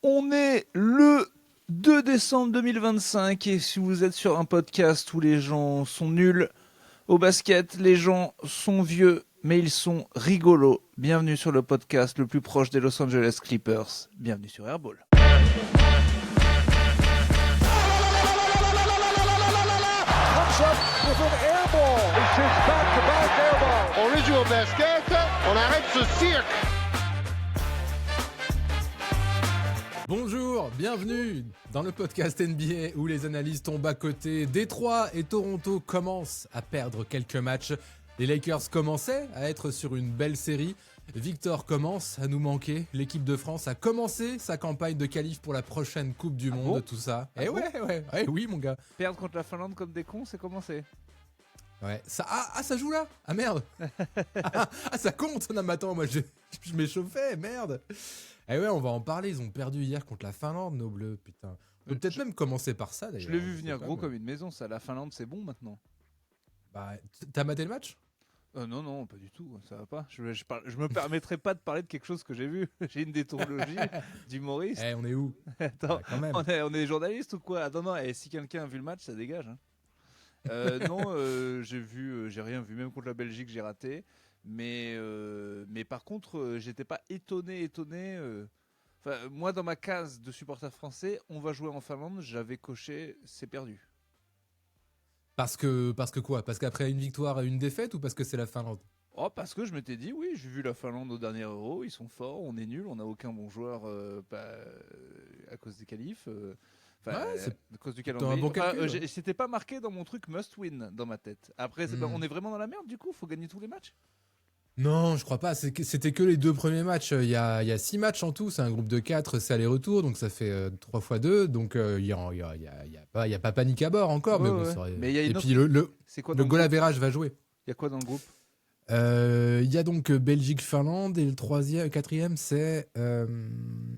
On est le 2 décembre 2025 et si vous êtes sur un podcast où les gens sont nuls au basket, les gens sont vieux mais ils sont rigolos. Bienvenue sur le podcast le plus proche des Los Angeles Clippers. Bienvenue sur Airball. On joue au basket, on arrête ce cirque. Bonjour, bienvenue dans le podcast NBA où les analystes tombent à côté. Détroit et Toronto commencent à perdre quelques matchs. Les Lakers commençaient à être sur une belle série. Victor commence à nous manquer. L'équipe de France a commencé sa campagne de qualif pour la prochaine Coupe du Monde, bon tout ça. bon Oui mon gars. Perdre contre la Finlande comme des cons, c'est commencé. Ouais, ça, ça joue là. Ah merde. Ça compte. Non mais attends, moi je m'échauffais, merde. Eh ouais, on va en parler, ils ont perdu hier contre la Finlande, nos bleus, putain. On peut peut-être même commencer par ça d'ailleurs. Je l'ai vu venir gros comme une maison, ça. La Finlande, c'est bon maintenant. Bah, t'as maté le match ? Non, pas du tout, ça va pas. Je me permettrai pas de parler de quelque chose que j'ai vu. J'ai une déontologie d'humoriste. On est où ? Attends, quand même. on est journaliste ou quoi ? Attends, non, si quelqu'un a vu le match, ça dégage. Hein. Non, j'ai rien vu, même contre la Belgique, j'ai raté. Mais par contre, j'étais pas étonné. Moi, dans ma case de supporter français, on va jouer en Finlande, j'avais coché, c'est perdu. Parce que quoi ? Parce qu'après une victoire et une défaite ou parce que c'est la Finlande ? Oh, parce que je m'étais dit, oui, j'ai vu la Finlande au dernier Euro, ils sont forts, on est nuls, on n'a aucun bon joueur à cause des qualifs. À cause du calendrier. Bon calcul, c'était pas marqué dans mon truc must win dans ma tête. Après, on est vraiment dans la merde du coup, faut gagner tous les matchs. Non, je crois pas. C'était que les deux premiers matchs. Il y a 6 matchs en tout. C'est un groupe de 4, c'est aller-retour. Donc ça fait 3 x 2. Donc il y a pas panique à bord encore. Ouais, mais bon, ouais. ça aurait- Mais il y a Et une puis C'est quoi le dans goal le average va jouer. Il y a quoi dans le groupe ? Il y a donc Belgique-Finlande et le quatrième, c'est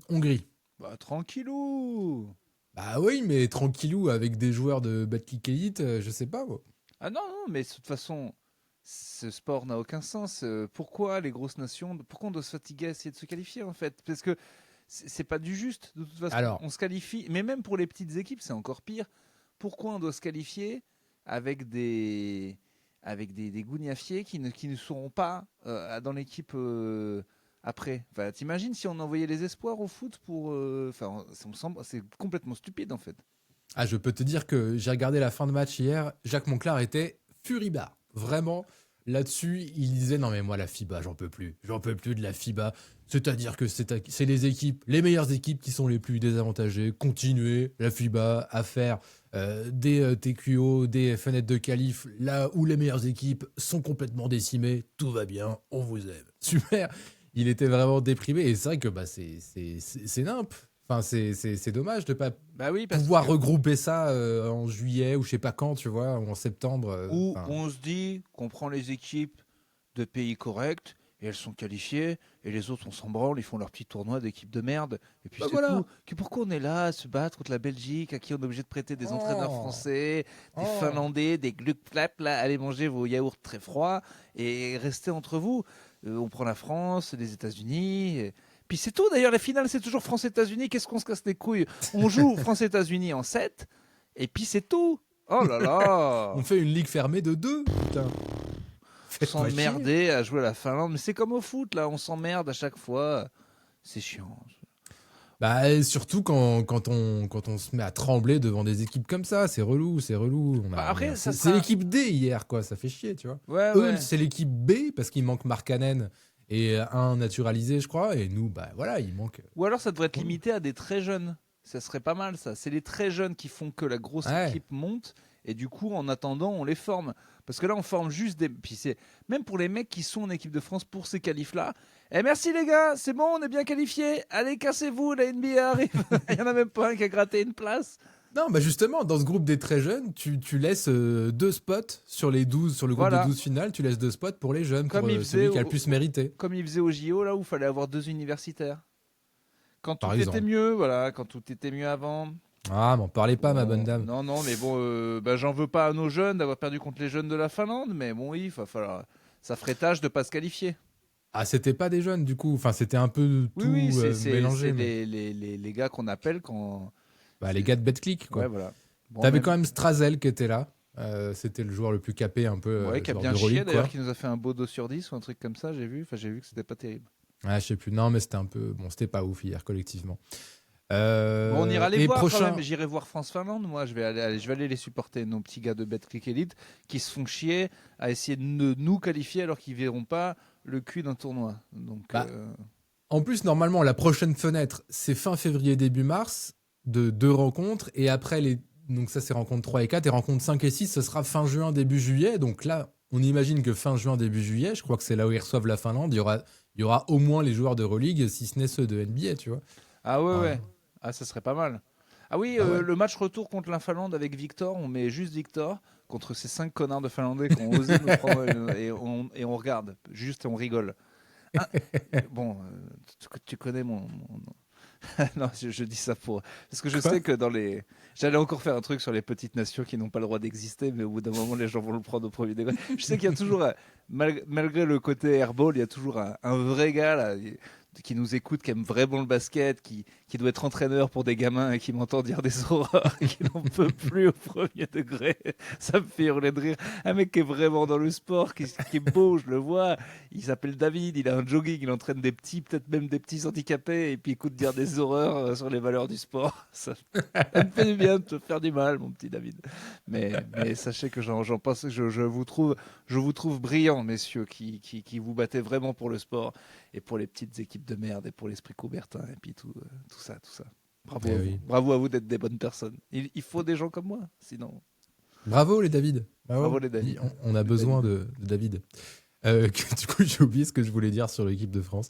Hongrie. Bah, tranquillou. Bah oui, mais tranquillou avec des joueurs de Battle Elite, je sais pas moi. Ah non, mais de toute façon, ce sport n'a aucun sens. Pourquoi les grosses nations, pourquoi on doit se fatiguer à essayer de se qualifier en fait ? Parce que c'est pas du juste. De toute façon, Alors. on se qualifie, mais même pour les petites équipes, c'est encore pire. Pourquoi on doit se qualifier avec des gougnafiers qui ne seront pas dans l'équipe après. Enfin, t'imagines si on envoyait les espoirs au foot pour... c'est complètement stupide en fait. Ah, je peux te dire que j'ai regardé la fin de match hier. Jacques Monclar était furibard. Vraiment, là-dessus, il disait non mais moi la FIBA, j'en peux plus de la FIBA. C'est-à-dire que c'est les meilleures équipes qui sont les plus désavantagées. Continuez la FIBA à faire des TQO, des fenêtres de qualif, là où les meilleures équipes sont complètement décimées. Tout va bien, on vous aime. Super. Il était vraiment déprimé et c'est vrai que bah c'est nimp. Enfin, c'est dommage de pas pouvoir regrouper ça en juillet ou je sais pas quand, tu vois, ou en septembre. On se dit qu'on prend les équipes de pays corrects et elles sont qualifiées et les autres on s'en branle, ils font leur petit tournoi d'équipes de merde et puis voilà. tout. Pourquoi on est là à se battre contre la Belgique à qui on est obligé de prêter des entraîneurs français, des Finlandais, des gluck-flap, là, allez manger vos yaourts très froids et restez entre vous. On prend la France, les États-Unis... Puis c'est tout, d'ailleurs, la finale, c'est toujours France-États-Unis. Qu'est-ce qu'on se casse les couilles ? On joue France-États-Unis en 7, et puis c'est tout. Oh là là. On fait une ligue fermée de 2, putain. S'emmerder à jouer à la Finlande. Mais c'est comme au foot, là, on s'emmerde à chaque fois. C'est chiant. Bah, surtout quand on se met à trembler devant des équipes comme ça, c'est relou. C'est l'équipe D hier, quoi, ça fait chier, tu vois. Ouais. C'est l'équipe B, parce qu'il manque Markkanen et un naturalisé, je crois, et nous, bah voilà, il manque... Ou alors ça devrait être limité à des très jeunes. Ça serait pas mal, ça. C'est les très jeunes qui font que la grosse équipe monte, et du coup, en attendant, on les forme. Parce que là, on forme juste des... Puis c'est... Même pour les mecs qui sont en équipe de France pour ces qualifs-là, merci les gars, c'est bon, on est bien qualifiés. Allez, cassez-vous, la NBA arrive. Il n'y en a même pas un qui a gratté une place. Non, bah justement, dans ce groupe des très jeunes, tu laisses 2 spots sur les 12, sur le groupe de 12 finales, tu laisses 2 spots pour les jeunes, comme pour celui qui a le plus mérité. Comme il faisait au JO, là où il fallait avoir 2 universitaires. Quand tout était mieux, voilà, quand tout était mieux avant. Ah, m'en parlez pas, ma bonne dame. Non, mais bon, j'en veux pas à nos jeunes d'avoir perdu contre les jeunes de la Finlande, mais bon, il va falloir... Ça ferait tâche de pas se qualifier. Ah, c'était pas des jeunes, du coup. Enfin, c'était un peu tout Oui, mélangé. c'est Mais... les gars qu'on appelle quand. Bah, les gars de BetClick, Ouais, quoi. voilà. Bon, T'avais quand même. même Strazel qui était là. C'était le joueur le plus capé, un peu Ouais, qui a joueur bien chié d'Euroleague, d'ailleurs, quoi. qui nous a fait un beau 2 sur 10 ou un truc comme ça, j'ai vu. Enfin, j'ai vu que c'était pas terrible. Ah, je sais plus. Non, mais c'était un peu... Bon, c'était pas ouf hier, collectivement. Bon, on ira les Et voir quand prochain... même. J'irai voir France-Finlande. Moi, je vais aller les supporter, nos petits gars de BetClick Elite, qui se font chier à essayer de nous qualifier alors qu'ils verront pas le cul d'un tournoi. Donc, Bah, en plus, normalement, la prochaine fenêtre, c'est fin février, début mars, de 2 rencontres. Et après, donc ça, c'est rencontres 3 et 4. Et rencontres 5 et 6, ce sera fin juin, début juillet. Donc là, on imagine que fin juin, début juillet, je crois que c'est là où ils reçoivent la Finlande, il y aura au moins les joueurs d'Euroleague, si ce n'est ceux de NBA, tu vois. ah ouais, Ouais. ouais. Ah, ça serait pas mal. Ah oui, Bah ouais. le match retour contre la Finlande avec Victor, on met juste Victor contre ces 5 connards de Finlandais qui ont osé nous prendre et on regarde, juste et on rigole. Ah, bon, tu connais mon. Non, je dis ça pour. Parce que je Quoi? sais que dans les. J'allais encore faire un truc sur les petites nations qui n'ont pas le droit d'exister, mais au bout d'un moment, les gens vont le prendre au premier degré. Je sais qu'il y a toujours, malgré le côté airball, il y a toujours un vrai gars là, qui nous écoute, qui aime vraiment le basket, qui doit être entraîneur pour des gamins et qui m'entend dire des horreurs, qui n'en peut plus au premier degré. Ça me fait hurler de rire. Un mec qui est vraiment dans le sport, qui est beau, je le vois. Il s'appelle David, il a un jogging, il entraîne des petits, peut-être même des petits handicapés, et puis écoute dire des horreurs sur les valeurs du sport. Ça me fait du bien de te faire du mal, mon petit David. Mais sachez que j'en pense, je vous trouve brillant, messieurs, qui vous battez vraiment pour le sport et pour les petites équipes de merde et pour l'esprit Coubertin et puis tout ça, tout ça. Bravo Eh à vous. oui. Bravo à vous d'être des bonnes personnes. Il faut des gens comme moi, sinon. Bravo, les David. Bravo Bravo. les David. On a Les besoin David. de David. Du coup, j'ai oublié ce que je voulais dire sur l'équipe de France.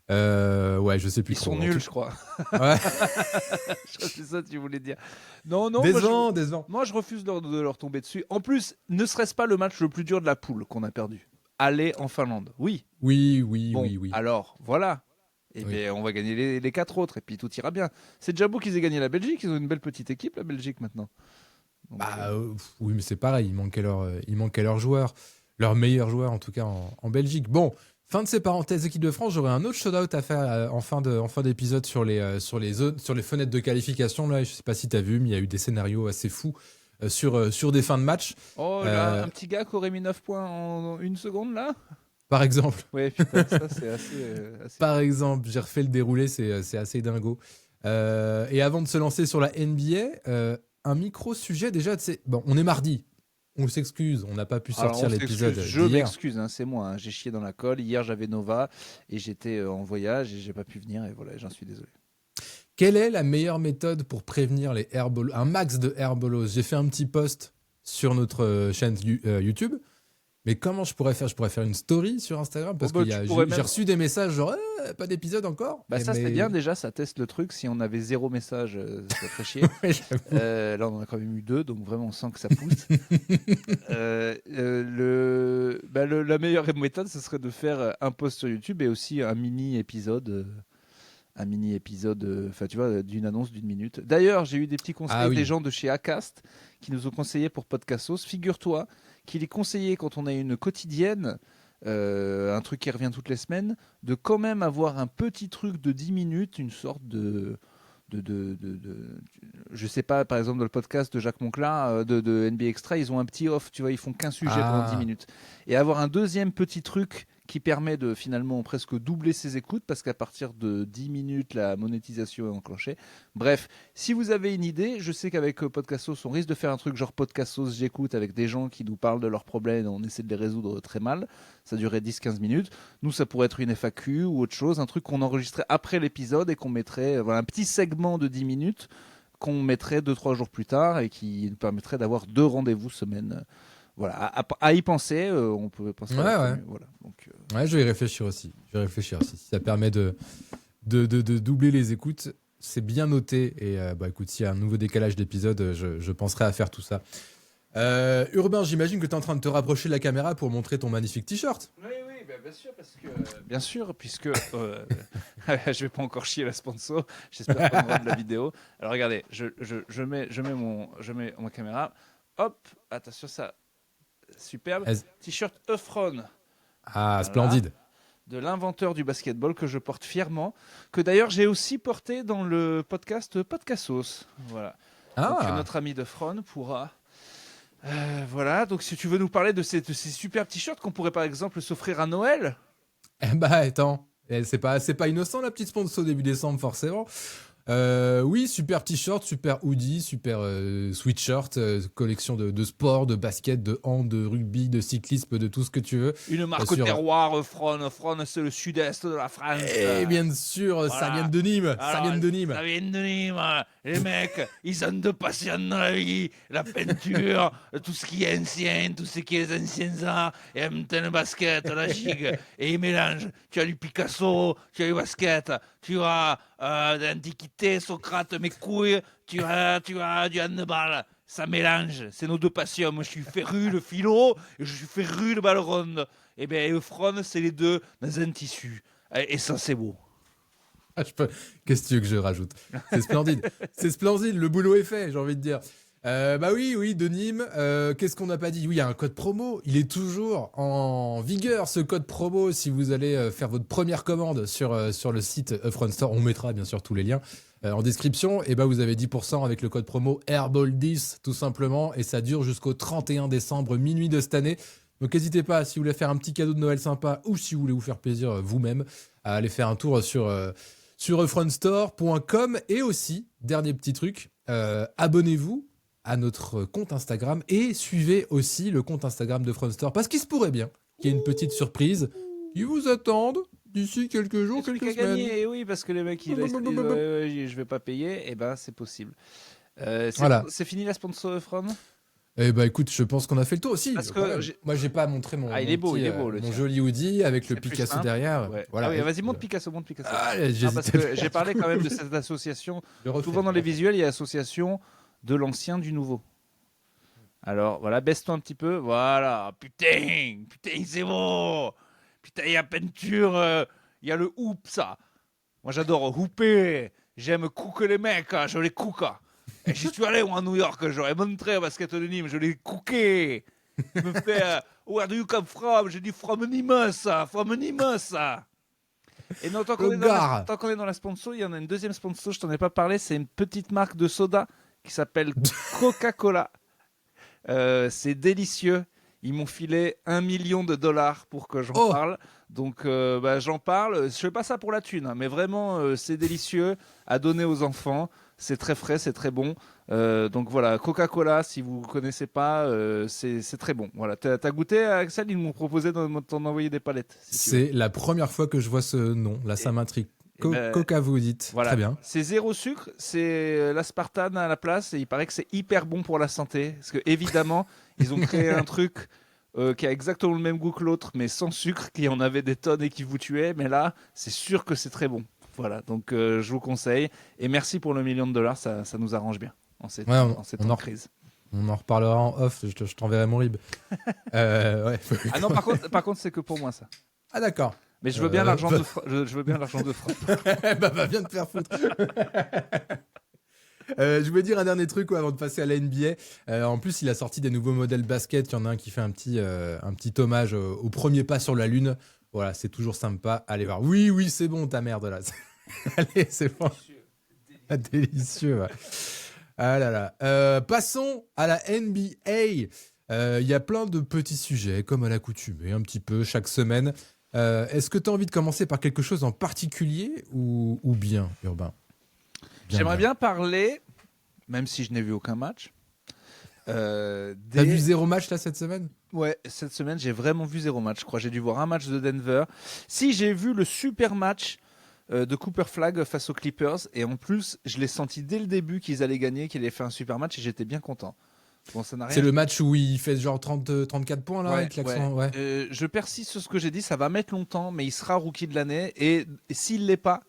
Ouais, je sais plus Ils trop. sont nuls, je crois. Ouais. Je crois que c'est ça que tu voulais dire. Non, non, Décevant. moi je refuse de leur tomber dessus. En plus, ne serait-ce pas le match le plus dur de la poule qu'on a perdu? Aller en Finlande. Oui. Oui. Bon, alors, voilà. Et Oui. bien, on va gagner les 4 autres et puis tout ira bien. C'est déjà beau qu'ils aient gagné la Belgique. Ils ont une belle petite équipe, la Belgique, maintenant. Donc, Bah, oui, mais c'est pareil. Il manquait leurs joueurs. Leurs meilleurs joueurs, en tout cas, en Belgique. Bon, fin de ces parenthèses équipe de France. J'aurais un autre shout-out à faire en fin d'épisode sur les fenêtres de qualification. Là, je sais pas si tu as vu, mais il y a eu des scénarios assez fous sur des fins de match. Oh, là, un petit gars qui aurait mis 9 points en 1 seconde, là? Par exemple. Ouais, putain, ça, c'est assez. Par exemple, j'ai refait le déroulé, c'est assez dingo. Et avant de se lancer sur la NBA, un micro-sujet déjà, bon, on est mardi, on s'excuse, on n'a pas pu Alors, sortir on l'épisode s'excuse. Je d'hier. m'excuse, hein, c'est moi. Hein. J'ai chié dans la colle. Hier, j'avais Nova et j'étais en voyage et j'ai pas pu venir. Et voilà, j'en suis désolé. Quelle est la meilleure méthode pour prévenir les un max de airballs? J'ai fait un petit post sur notre chaîne YouTube. Mais comment je pourrais faire? Je pourrais faire une story sur Instagram parce Oh, bah, que tu pourrais j'ai même. reçu des messages genre pas d'épisode encore. Bah, ça, Mais... c'était bien déjà. Ça teste le truc. Si on avait 0 message, ça ferait chier. Ouais, j'avoue. Là, on en a quand même eu 2. Donc, vraiment, on sent que ça pousse. La meilleure méthode, ce serait de faire un post sur YouTube et aussi un mini-épisode. Un mini-épisode, enfin tu vois, d'une annonce d'une minute. D'ailleurs, j'ai eu des petits conseils Ah oui. des gens de chez Acast qui nous ont conseillé pour Podcastos. Figure-toi qu'il est conseillé quand on a une quotidienne, un truc qui revient toutes les semaines, de quand même avoir un petit truc de 10 minutes, une sorte je sais pas, par exemple dans le podcast de Jacques Monclar de NBA Extra, ils ont un petit off, tu vois, ils font qu'un sujet pendant 10 minutes. Et avoir un deuxième petit truc qui permet de finalement presque doubler ses écoutes parce qu'à partir de 10 minutes, la monétisation est enclenchée. Bref, si vous avez une idée, je sais qu'avec Podcastos, on risque de faire un truc genre Podcastos j'écoute avec des gens qui nous parlent de leurs problèmes et on essaie de les résoudre très mal. Ça durerait 10-15 minutes. Nous, ça pourrait être une FAQ ou autre chose, un truc qu'on enregistrait après l'épisode et qu'on mettrait, voilà, un petit segment de 10 minutes qu'on mettrait 2-3 jours plus tard et qui nous permettrait d'avoir 2 rendez-vous semaine. Voilà, à y penser, on peut penser à Ouais. voilà. Donc, Ouais, je vais y réfléchir aussi. Si ça permet de doubler les écoutes, c'est bien noté. Et bah écoute, s'il y a un nouveau décalage d'épisode, je penserai à faire tout ça. Urbain, j'imagine que tu es en train de te rapprocher de la caméra pour montrer ton magnifique t-shirt. Oui, bien sûr, parce que bien sûr, puisque je vais pas encore chier la sponsor. J'espère qu'on aura de la vidéo. Alors regardez, je mets ma caméra. Hop, attention ça, superbe. T-shirt Euphron. Ah, Voilà. splendide. de l'inventeur du basketball que je porte fièrement, que d'ailleurs j'ai aussi porté dans le podcast Podcastos. Voilà. Donc notre ami de Fron pourra... voilà, donc si tu veux nous parler de ces super t-shirts qu'on pourrait par exemple s'offrir à Noël. Attends, c'est pas innocent la petite sponsor au début décembre forcément. Oui, super t-shirt, super hoodie, super sweatshirt, collection de sport, de basket, de hand, de rugby, de cyclisme, de tout ce que tu veux. Une marque au terroir, Fron. Fron, c'est le sud-est de la France. Et bien sûr, voilà. Ça vient de Nîmes. Alors, ça vient de Nîmes. Les mecs, ils ont de passion dans la vie. La peinture, tout ce qui est ancien, tout ce qui est les anciens arts. Et en même temps, le basket, la gigue. Et ils mélangent. Tu as du Picasso, tu as du basket, tu as de l'Antiquité, Socrate, mes couilles, tu as du handball. Ça mélange, c'est nos deux passions. Moi, je suis féru de philo et je suis féru de balle ronde. Et bien, Eufron, c'est les deux dans un tissu. Et ça, c'est beau. Qu'est-ce que tu veux que je rajoute? C'est splendide. C'est splendide, le boulot est fait, j'ai envie de dire. Bah oui, de Nîmes. Qu'est-ce qu'on n'a pas dit? Oui, il y a un code promo. Il est toujours en vigueur, ce code promo. Si vous allez faire votre première commande sur le site Front Store, on mettra bien sûr tous les liens en description. Et bah vous avez 10% avec le code promo Airball10, tout simplement. Et ça dure jusqu'au 31 décembre, minuit de cette année. Donc n'hésitez pas, si vous voulez faire un petit cadeau de Noël sympa ou si vous voulez vous faire plaisir vous-même, à aller faire un tour sur frontstore.com. Et aussi, dernier petit truc, abonnez-vous à notre compte Instagram et suivez aussi le compte Instagram de Front Store parce qu'il se pourrait bien qu'il y ait une petite surprise qui vous attende d'ici quelques jours, quelques semaines. Et oui, parce que les mecs ils disent je vais pas payer, et ben c'est possible. Voilà. C'est fini la sponsor Fron. Eh ben écoute, je pense qu'on a fait le tour aussi. Parce que moi j'ai pas montré mon, il est beau, mon joli hoodie avec le Picasso derrière. Ouais. Voilà. Ah oui, vas-y, monte Picasso. Parce que j'ai parlé quand même de cette association. Souvent dans les visuels, il y a association de l'ancien du nouveau. Alors voilà, baisse-toi un petit peu. Voilà, putain, c'est beau. Putain, il y a peinture, il y a le hoop, ça. Moi j'adore hooper. J'aime cooker les mecs, je les cook. Et j'y suis allé moi à New York, j'aurais montré au basket de Nîmes, je l'ai cooké. Je me fais where do you come from? J'ai dit from Nîmes. Et non, tant qu'on est dans la sponsor, il y en a une deuxième sponsor, je t'en ai pas parlé, c'est une petite marque de soda qui s'appelle Coca-Cola. C'est délicieux. Ils m'ont filé $1 million pour que j'en parle. Donc j'en parle. Je fais pas ça pour la thune, hein, mais vraiment c'est délicieux à donner aux enfants. C'est très frais, c'est très bon. Donc voilà, Coca-Cola, si vous ne connaissez pas, c'est très bon. Voilà, t'as goûté, Axel? Ils m'ont proposé de t'en envoyer des palettes. C'est la première fois que je vois ce nom. Là, ça m'intrigue. Coca, vous dites. Voilà. Très bien. C'est zéro sucre, c'est l'aspartame à la place. Et il paraît que c'est hyper bon pour la santé. Parce que évidemment, ils ont créé un truc qui a exactement le même goût que l'autre, mais sans sucre, qui en avait des tonnes et qui vous tuait. Mais là, c'est sûr que c'est très bon. Voilà, donc je vous conseille. Et merci pour le $1 million, ça nous arrange bien en cette crise. On en reparlera en off, je t'enverrai mon rib. Ouais. Ah non, par contre, c'est que pour moi ça. Ah d'accord. Mais je veux bien l'argent de je veux bien l'argent de Franck. Bah viens te faire foutre. Je voulais dire un dernier truc avant de passer à la NBA. En plus, il a sorti des nouveaux modèles basket. Il y en a un qui fait un petit hommage au premier pas sur la Lune. Voilà, c'est toujours sympa. Allez voir. Oui, c'est bon, ta merde là. Allez, c'est bon. Délicieux. Ouais. Ah là là. Passons à la NBA. Il y a plein de petits sujets, comme à l'accoutumée, un petit peu chaque semaine. Est-ce que tu as envie de commencer par quelque chose en particulier ou bien, Urbain? J'aimerais bien parler, même si je n'ai vu aucun match. T'as vu 0 match là cette semaine? Ouais, cette semaine j'ai vraiment vu 0 match. Je crois j'ai dû voir un match de Denver. Si, j'ai vu le super match de Cooper Flag face aux Clippers, et en plus je l'ai senti dès le début qu'ils allaient gagner, qu'ils allaient faire un super match, et j'étais bien content. Bon, ça n'a rien. C'est le match où il fait genre 34 points là, avec l'accent. Ouais. Je persiste sur ce que j'ai dit, ça va mettre longtemps, mais il sera rookie de l'année, et s'il l'est pas,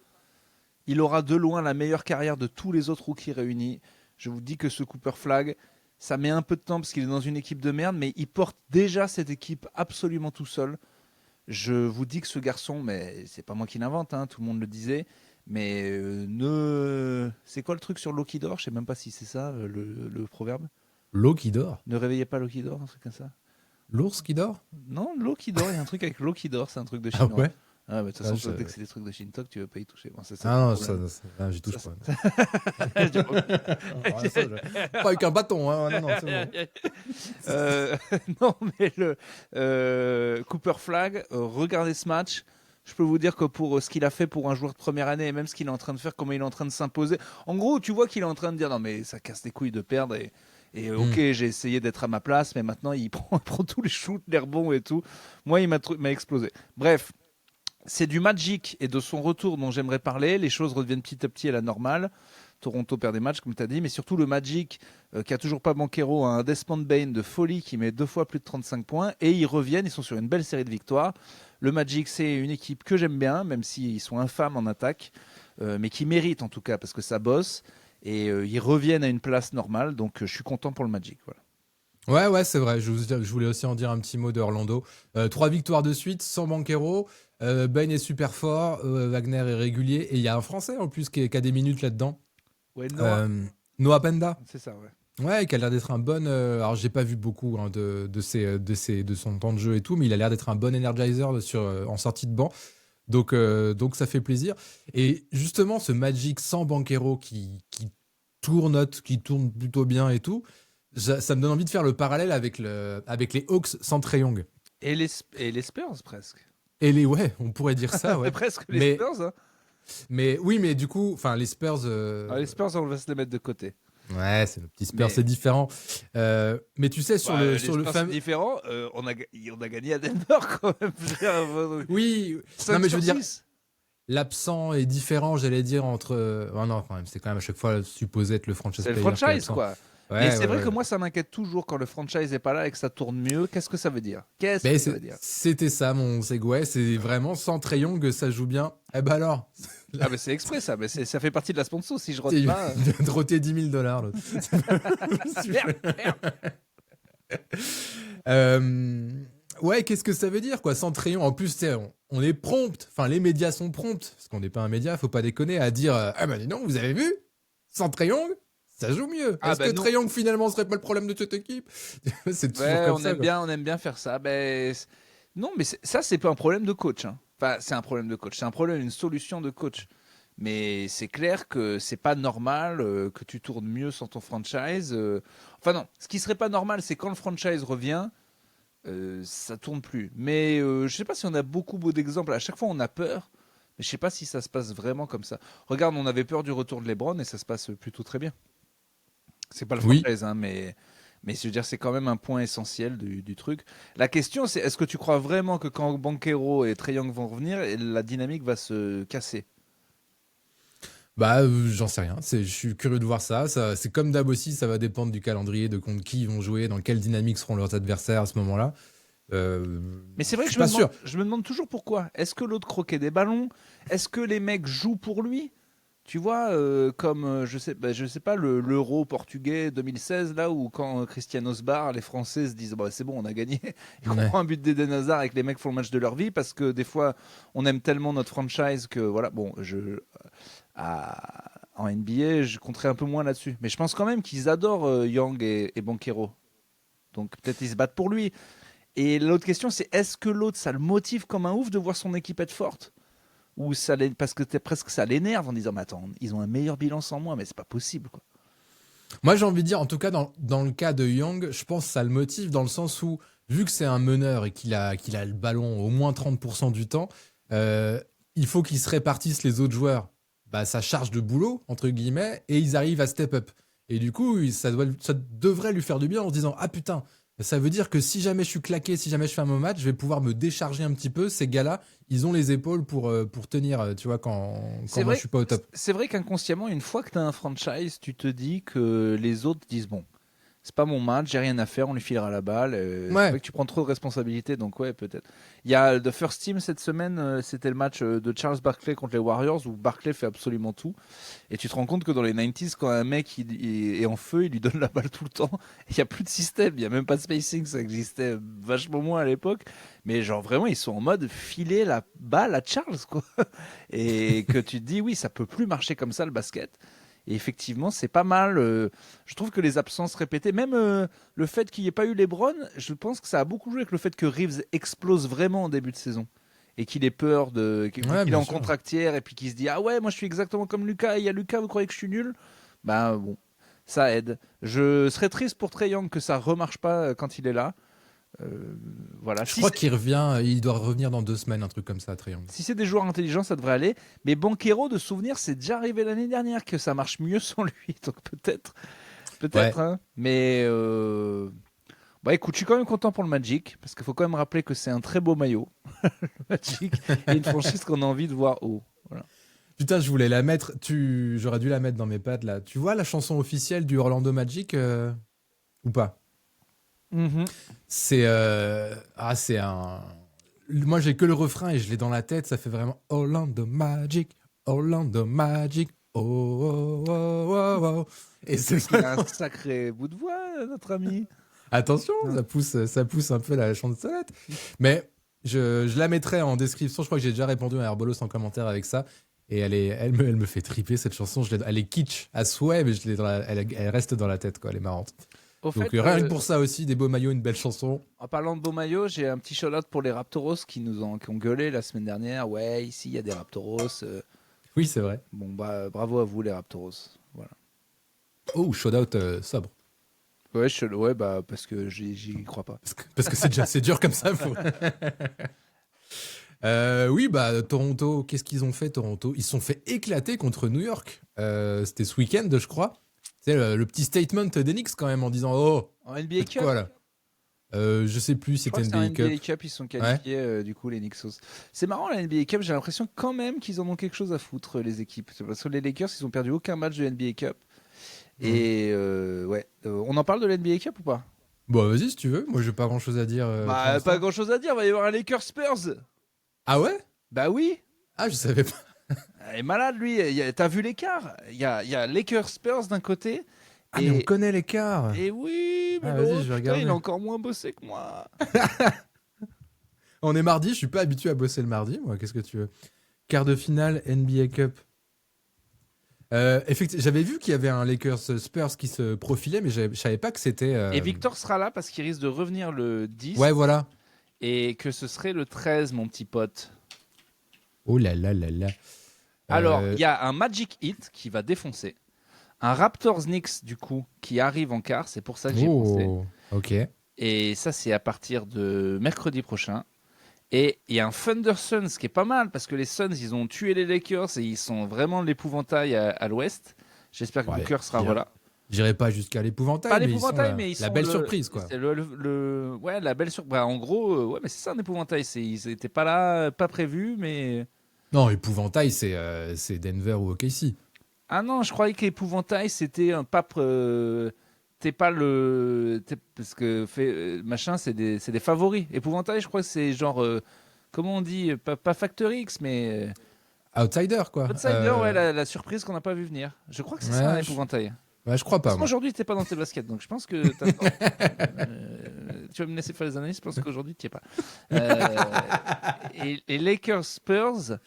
il aura de loin la meilleure carrière de tous les autres rookies réunis. Je vous dis que ce Cooper Flag, ça met un peu de temps parce qu'il est dans une équipe de merde, mais il porte déjà cette équipe absolument tout seul. Je vous dis que ce garçon, mais c'est pas moi qui l'invente, hein, tout le monde le disait, mais c'est quoi le truc sur l'eau qui dort? Je sais même pas si c'est ça le proverbe. L'eau qui dort? Ne réveillez pas l'eau qui dort, un truc comme ça. L'ours qui dort? Non, l'eau qui dort, il y a un truc avec l'eau qui dort, c'est un truc de chinois. Ah ouais? Ah, mais de toute façon, Ah, dès que c'est des trucs de Shintok, tu veux pas y toucher. Bon, c'est Ah non, le problème. j'y touche Ça, pas. Je dis, bon. Pas avec un bâton, hein. Non, c'est bon. Non, mais le Cooper Flag, regardez ce match. Je peux vous dire que pour ce qu'il a fait pour un joueur de première année et même ce qu'il est en train de faire, comment il est en train de s'imposer. En gros, tu vois qu'il est en train de dire non, mais ça casse les couilles de perdre. Et ok, j'ai essayé d'être à ma place, mais maintenant il prend tous les shoots, les rebonds et tout. Moi, il m'a explosé. Bref, c'est du Magic et de son retour dont j'aimerais parler. Les choses reviennent petit à petit à la normale. Toronto perd des matchs, comme tu as dit, mais surtout le Magic, qui a toujours pas Banchero, a un Desmond Bane de folie qui met 2 fois plus de 35 points. Et ils reviennent, ils sont sur une belle série de victoires. Le Magic, c'est une équipe que j'aime bien, même s'ils sont infâmes en attaque, mais qui mérite en tout cas, parce que ça bosse. Et ils reviennent à une place normale, donc je suis content pour le Magic. Voilà. Ouais, c'est vrai. Je voulais aussi en dire un petit mot de Orlando. 3 victoires de suite, sans Banchero. Bane est super fort, Wagner est régulier. Et il y a un Français en plus qui a des minutes là-dedans. Ouais, Noah. Noah Penda. C'est ça, ouais. Ouais, qui a l'air d'être un bon. Alors, j'ai pas vu beaucoup hein, de son temps de jeu et tout, mais il a l'air d'être un bon energizer en sortie de banc. Donc ça fait plaisir. Et justement, ce Magic sans Banchero qui tourne plutôt bien et tout, ça me donne envie de faire le parallèle avec les Hawks sans Trae Young. Et les Spurs, presque. Ouais, on pourrait dire ça, ouais. Presque les Spurs, hein. Mais oui, mais du coup, les Spurs. Les Spurs, on va se les mettre de côté. Ouais, c'est nos petits Spurs, c'est différent. Mais tu sais, sur le fameux. C'est différent. On a gagné à Denver quand même. Oui. Non, mais je veux dire, l'absent est différent, j'allais dire entre. Oh non, quand même, c'est quand même à chaque fois supposé être le franchise. C'est le franchise, quoi. Ouais, mais c'est vrai que moi, ça m'inquiète toujours quand le franchise n'est pas là et que ça tourne mieux. Qu'est-ce que ça veut dire? Ça veut dire? C'était ça, mon segway. C'est vraiment sans Trae Young, ça joue bien. Eh ben alors. Ah, mais c'est exprès, ça. Mais ça fait partie de la sponsor. Si je rote pas. Il vient de roter $10 000, l'autre. Merde. Ouais, qu'est-ce que ça veut dire, quoi? Sans Trae Young. En plus, on est prompt. Enfin, les médias sont prompts. Parce qu'on n'est pas un média, faut pas déconner à dire ah ben dis donc, vous avez vu? Sans Trae Young, ça joue mieux. Est-ce que Trae Young finalement serait pas le problème de cette équipe? C'est toujours comme ça. On aime bien faire ça. Non, mais ça, c'est pas un problème de coach. Hein. Enfin, c'est un problème de coach. C'est un problème, une solution de coach. Mais c'est clair que c'est pas normal que tu tournes mieux sans ton franchise. Enfin non, ce qui serait pas normal, c'est quand le franchise revient, ça tourne plus. Mais je sais pas si on a beaucoup d'exemples. À chaque fois, on a peur. Mais je sais pas si ça se passe vraiment comme ça. Regarde, on avait peur du retour de LeBron et ça se passe plutôt très bien. C'est pas le franchise, hein, mais je veux dire, c'est quand même un point essentiel du truc. La question, c'est est-ce que tu crois vraiment que quand Banchero et Trae Young vont revenir, la dynamique va se casser? J'en sais rien. Je suis curieux de voir ça. C'est comme d'hab aussi, ça va dépendre du calendrier, de contre qui ils vont jouer, dans quelle dynamique seront leurs adversaires à ce moment-là. Mais c'est vrai que je me demande toujours pourquoi. Est-ce que l'autre croquait des ballons? Est-ce que les mecs jouent pour lui? Tu vois, comme, je sais pas, l'Euro portugais 2016, là où quand Cristiano se barre, les Français se disent c'est bon, on a gagné. Ils comprennent un but d'Eden Hazard et que les mecs font le match de leur vie parce que des fois, on aime tellement notre franchise que, voilà, bon, en NBA, je compterais un peu moins là-dessus. Mais je pense quand même qu'ils adorent Young et Banchero. Donc peut-être ils se battent pour lui. Et l'autre question, c'est est-ce que l'autre, ça le motive comme un ouf de voir son équipe être forte? Ou parce que presque ça l'énerve en disant mais attends, ils ont un meilleur bilan sans moi, mais c'est pas possible, quoi. Moi, j'ai envie de dire, en tout cas, dans le cas de Young, je pense que ça le motive dans le sens où, vu que c'est un meneur et qu'il a le ballon au moins 30% du temps, il faut qu'il se répartisse les autres joueurs sa charge de boulot, entre guillemets, et ils arrivent à step up. Et du coup, ça devrait lui faire du bien en se disant ah putain, ça veut dire que si jamais je suis claqué, si jamais je fais un mauvais match, je vais pouvoir me décharger un petit peu. Ces gars-là, ils ont les épaules pour tenir, tu vois, quand moi je suis pas au top. C'est vrai qu'inconsciemment, une fois que tu as un franchise, tu te dis que les autres disent bon, c'est pas mon match, j'ai rien à faire, on lui filera la balle. C'est vrai que tu prends trop de responsabilités, donc ouais, peut-être. Il y a The First Team cette semaine, c'était le match de Charles Barkley contre les Warriors où Barkley fait absolument tout. Et tu te rends compte que dans les 90s, quand un mec il est en feu, il lui donne la balle tout le temps. Il n'y a plus de système, il n'y a même pas de spacing, ça existait vachement moins à l'époque. Mais genre vraiment, ils sont en mode filer la balle à Charles, quoi. Et que tu te dis, oui, ça peut plus marcher comme ça le basket. Et effectivement, c'est pas mal. Je trouve que les absences répétées, même le fait qu'il n'y ait pas eu LeBron, je pense que ça a beaucoup joué avec le fait que Reeves explose vraiment en début de saison. et qu'il ait peur qu'il est bien en sûr. contractière et puis qu'il se dit ah ouais moi je suis exactement comme Lucas et il y a Lucas vous croyez que je suis nul, bah bon ça aide. Je serais triste pour Trae Young que ça remarche pas quand il est là. Voilà. Je crois qu'il revient, il doit revenir dans 2 semaines, un truc comme ça, Trae Young. Si c'est des joueurs intelligents, ça devrait aller. Mais Banchero, de souvenir, c'est déjà arrivé l'année dernière que ça marche mieux sans lui. Donc peut-être, Ouais. hein. Mais bah écoute, je suis quand même content pour le Magic parce qu'il faut quand même rappeler que c'est un très beau maillot, le Magic, et une franchise qu'on a envie de voir haut. Voilà. Putain, je voulais la mettre. J'aurais dû la mettre dans mes pads là. Tu vois la chanson officielle du Orlando Magic ou pas? Mhm. C'est un. Moi, j'ai que le refrain et je l'ai dans la tête. Ça fait vraiment Orlando Magic, Orlando Magic. Oh, oh, oh, oh, oh. Et c'est Il a un sacré bout de voix, notre ami. Attention, Ah. ça pousse un peu la chansonnette. Mais je la mettrai en description. Je crois que j'ai déjà répondu à Herbolos en commentaire avec ça. Et elle me fait triper cette chanson. Elle est kitsch à souhait, mais elle reste dans la tête, quoi. Elle est marrante. Au Donc fait, rien que pour ça aussi, des beaux maillots, une belle chanson. en parlant de beau maillot, j'ai un petit shout-out pour les Raptoros qui ont gueulé la semaine dernière. Ouais, ici il y a des Raptoros. Oui, c'est vrai. Bon bah bravo à vous les Raptoros. Voilà. Oh, shout out sobre. Ouais, bah parce que j'y crois pas. Parce que c'est déjà assez dur comme ça. Oui, bah Toronto, qu'est-ce qu'ils ont fait, Toronto? Ils se sont fait éclater contre New York. C'était ce week-end, je crois. C'est le petit statement d'Enix quand même en disant oh, En NBA faites Cup, quoi là? Je sais plus si je crois c'était que c'est NBA un NBA Cup. Cup, ils sont qualifiés du coup les Knicks. C'est marrant la NBA Cup, j'ai l'impression quand même qu'ils en ont quelque chose à foutre les équipes. C'est parce que les Lakers ils ont perdu aucun match de NBA Cup. Et ouais, on en parle de la NBA Cup ou pas? Bon, vas-y si tu veux. Moi, j'ai pas grand-chose à dire. pour Bah l'instant. pas grand chose à dire, va y avoir un Lakers Spurs. Ah ouais? Bah oui. Ah, je savais pas. Il est malade lui, t'as vu l'écart? Il y a Lakers Spurs d'un côté. Ah, mais on connaît l'écart. Et oui, mais Ah, vas-y, l'autre, je vais putain, regarder. il a encore moins bossé que moi. On est mardi, je suis pas habitué à bosser le mardi, moi. Qu'est-ce que tu veux? Quart de finale NBA Cup. Effectivement, j'avais vu qu'il y avait un Lakers Spurs qui se profilait, mais je savais pas que c'était. Et Victor sera là parce qu'il risque de revenir le 10 Ouais, voilà. et que ce serait le 13, mon petit pote. Oh là là là là. Alors, il y a un Magic Heat qui va défoncer. Un Raptors Knicks, du coup, qui arrive en quart. C'est pour ça que j'y ai pensé. Oh, ok. Et ça, c'est à partir de mercredi prochain. Et il y a un Thunder Suns qui est pas mal parce que les Suns, ils ont tué les Lakers et ils sont vraiment l'épouvantail à l'ouest. J'espère que Ouais, Booker sera bien. voilà. J'irai pas jusqu'à l'épouvantail, Pas mais ils sont l'épouvantail, mais ils la sont belle surprise, quoi. C'est ouais, la belle surprise. Bah, en gros, ouais, mais c'est ça un épouvantail. Ils étaient pas là, pas prévus, mais. Non, épouvantail, c'est Denver ou OKC. Ah non, je croyais qu'épouvantail c'était un pape. T'es pas le. Parce que machin, c'est des favoris. Épouvantail, je crois que c'est genre. Comment on dit? Pas Factor X, mais. Outsider, quoi. Outsider, ouais, la surprise qu'on n'a pas vu venir. Je crois que c'est ça un épouvantail. Ouais, je crois pas. Parce Moi. qu'aujourd'hui, t'es pas dans tes baskets, donc je pense que tu vas me laisser faire les analyses, je pense qu'aujourd'hui, tu es pas. Et Lakers Spurs,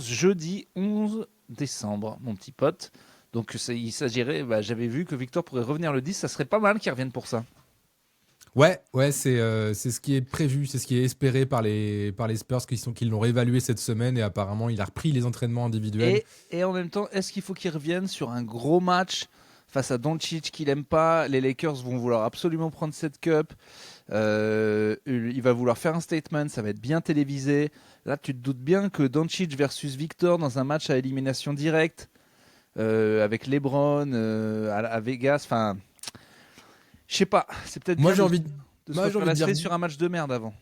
jeudi 11 décembre, mon petit pote. Donc il s'agirait, j'avais vu que Victor pourrait revenir le 10, ça serait pas mal qu'il revienne pour ça. Ouais, c'est ce qui est prévu, c'est ce qui est espéré par les Spurs qui l'ont réévalué cette semaine et apparemment il a repris les entraînements individuels. Et en même temps, est-ce qu'il faut qu'il revienne sur un gros match face à Doncic qu'il aime pas? Les Lakers vont vouloir absolument prendre cette cup. Il va vouloir faire un statement, ça va être bien télévisé. Là, tu te doutes bien que Doncic versus Victor dans un match à élimination directe avec LeBron à Vegas, enfin. Je sais pas, c'est peut-être Moi bien j'ai envie de se relâcher sur un match de merde avant.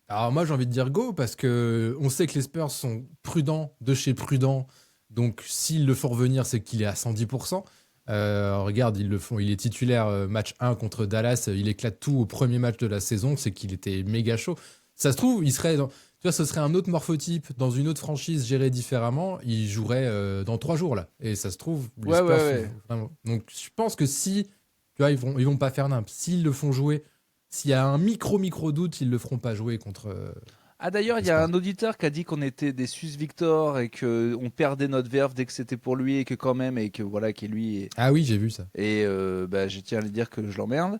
Alors moi j'ai envie de dire go parce que on sait que les Spurs sont prudents de chez prudents. Donc s'ils le font revenir, c'est qu'il est à 110%. Regarde, ils le font, il est titulaire match 1 contre Dallas, il éclate tout au premier match de la saison, c'est qu'il était méga chaud. Ça se trouve, il serait tu vois, ce serait un autre morphotype dans une autre franchise gérée différemment, il jouerait dans 3 jours là. Et ça se trouve, les Spurs sont vraiment... Donc je pense que si tu vois, ils vont pas faire n'importe. S'ils le font jouer, s'il y a un micro doute, ils le feront pas jouer contre. Ah d'ailleurs, il y a un auditeur qui a dit qu'on était des sus Victor et que on perdait notre verve dès que c'était pour lui et que quand même et que voilà qui lui Ah oui, j'ai vu ça. et je tiens à lui dire que je l'emmerde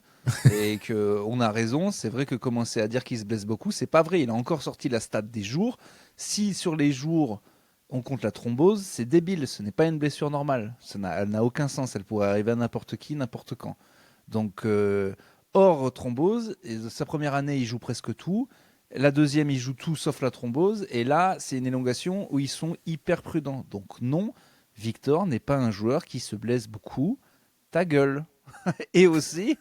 et que on a raison. C'est vrai que commencer à dire qu'il se blesse beaucoup, c'est pas vrai. Il a encore sorti la stat des jours. Si sur les jours on compte la thrombose, c'est débile. Ce n'est pas une blessure normale. Elle n'a aucun sens. Elle pourrait arriver à n'importe qui, n'importe quand. Donc hors thrombose, et sa première année, il joue presque tout. La deuxième, il joue tout sauf la thrombose. Et là, c'est une élongation où ils sont hyper prudents. Donc non, Victor n'est pas un joueur qui se blesse beaucoup. Ta gueule. Et aussi,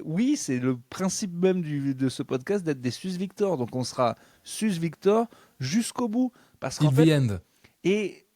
oui, c'est le principe même de ce podcast d'être des sus Victor. Donc on sera sus Victor jusqu'au bout. Parce qu'en fait, et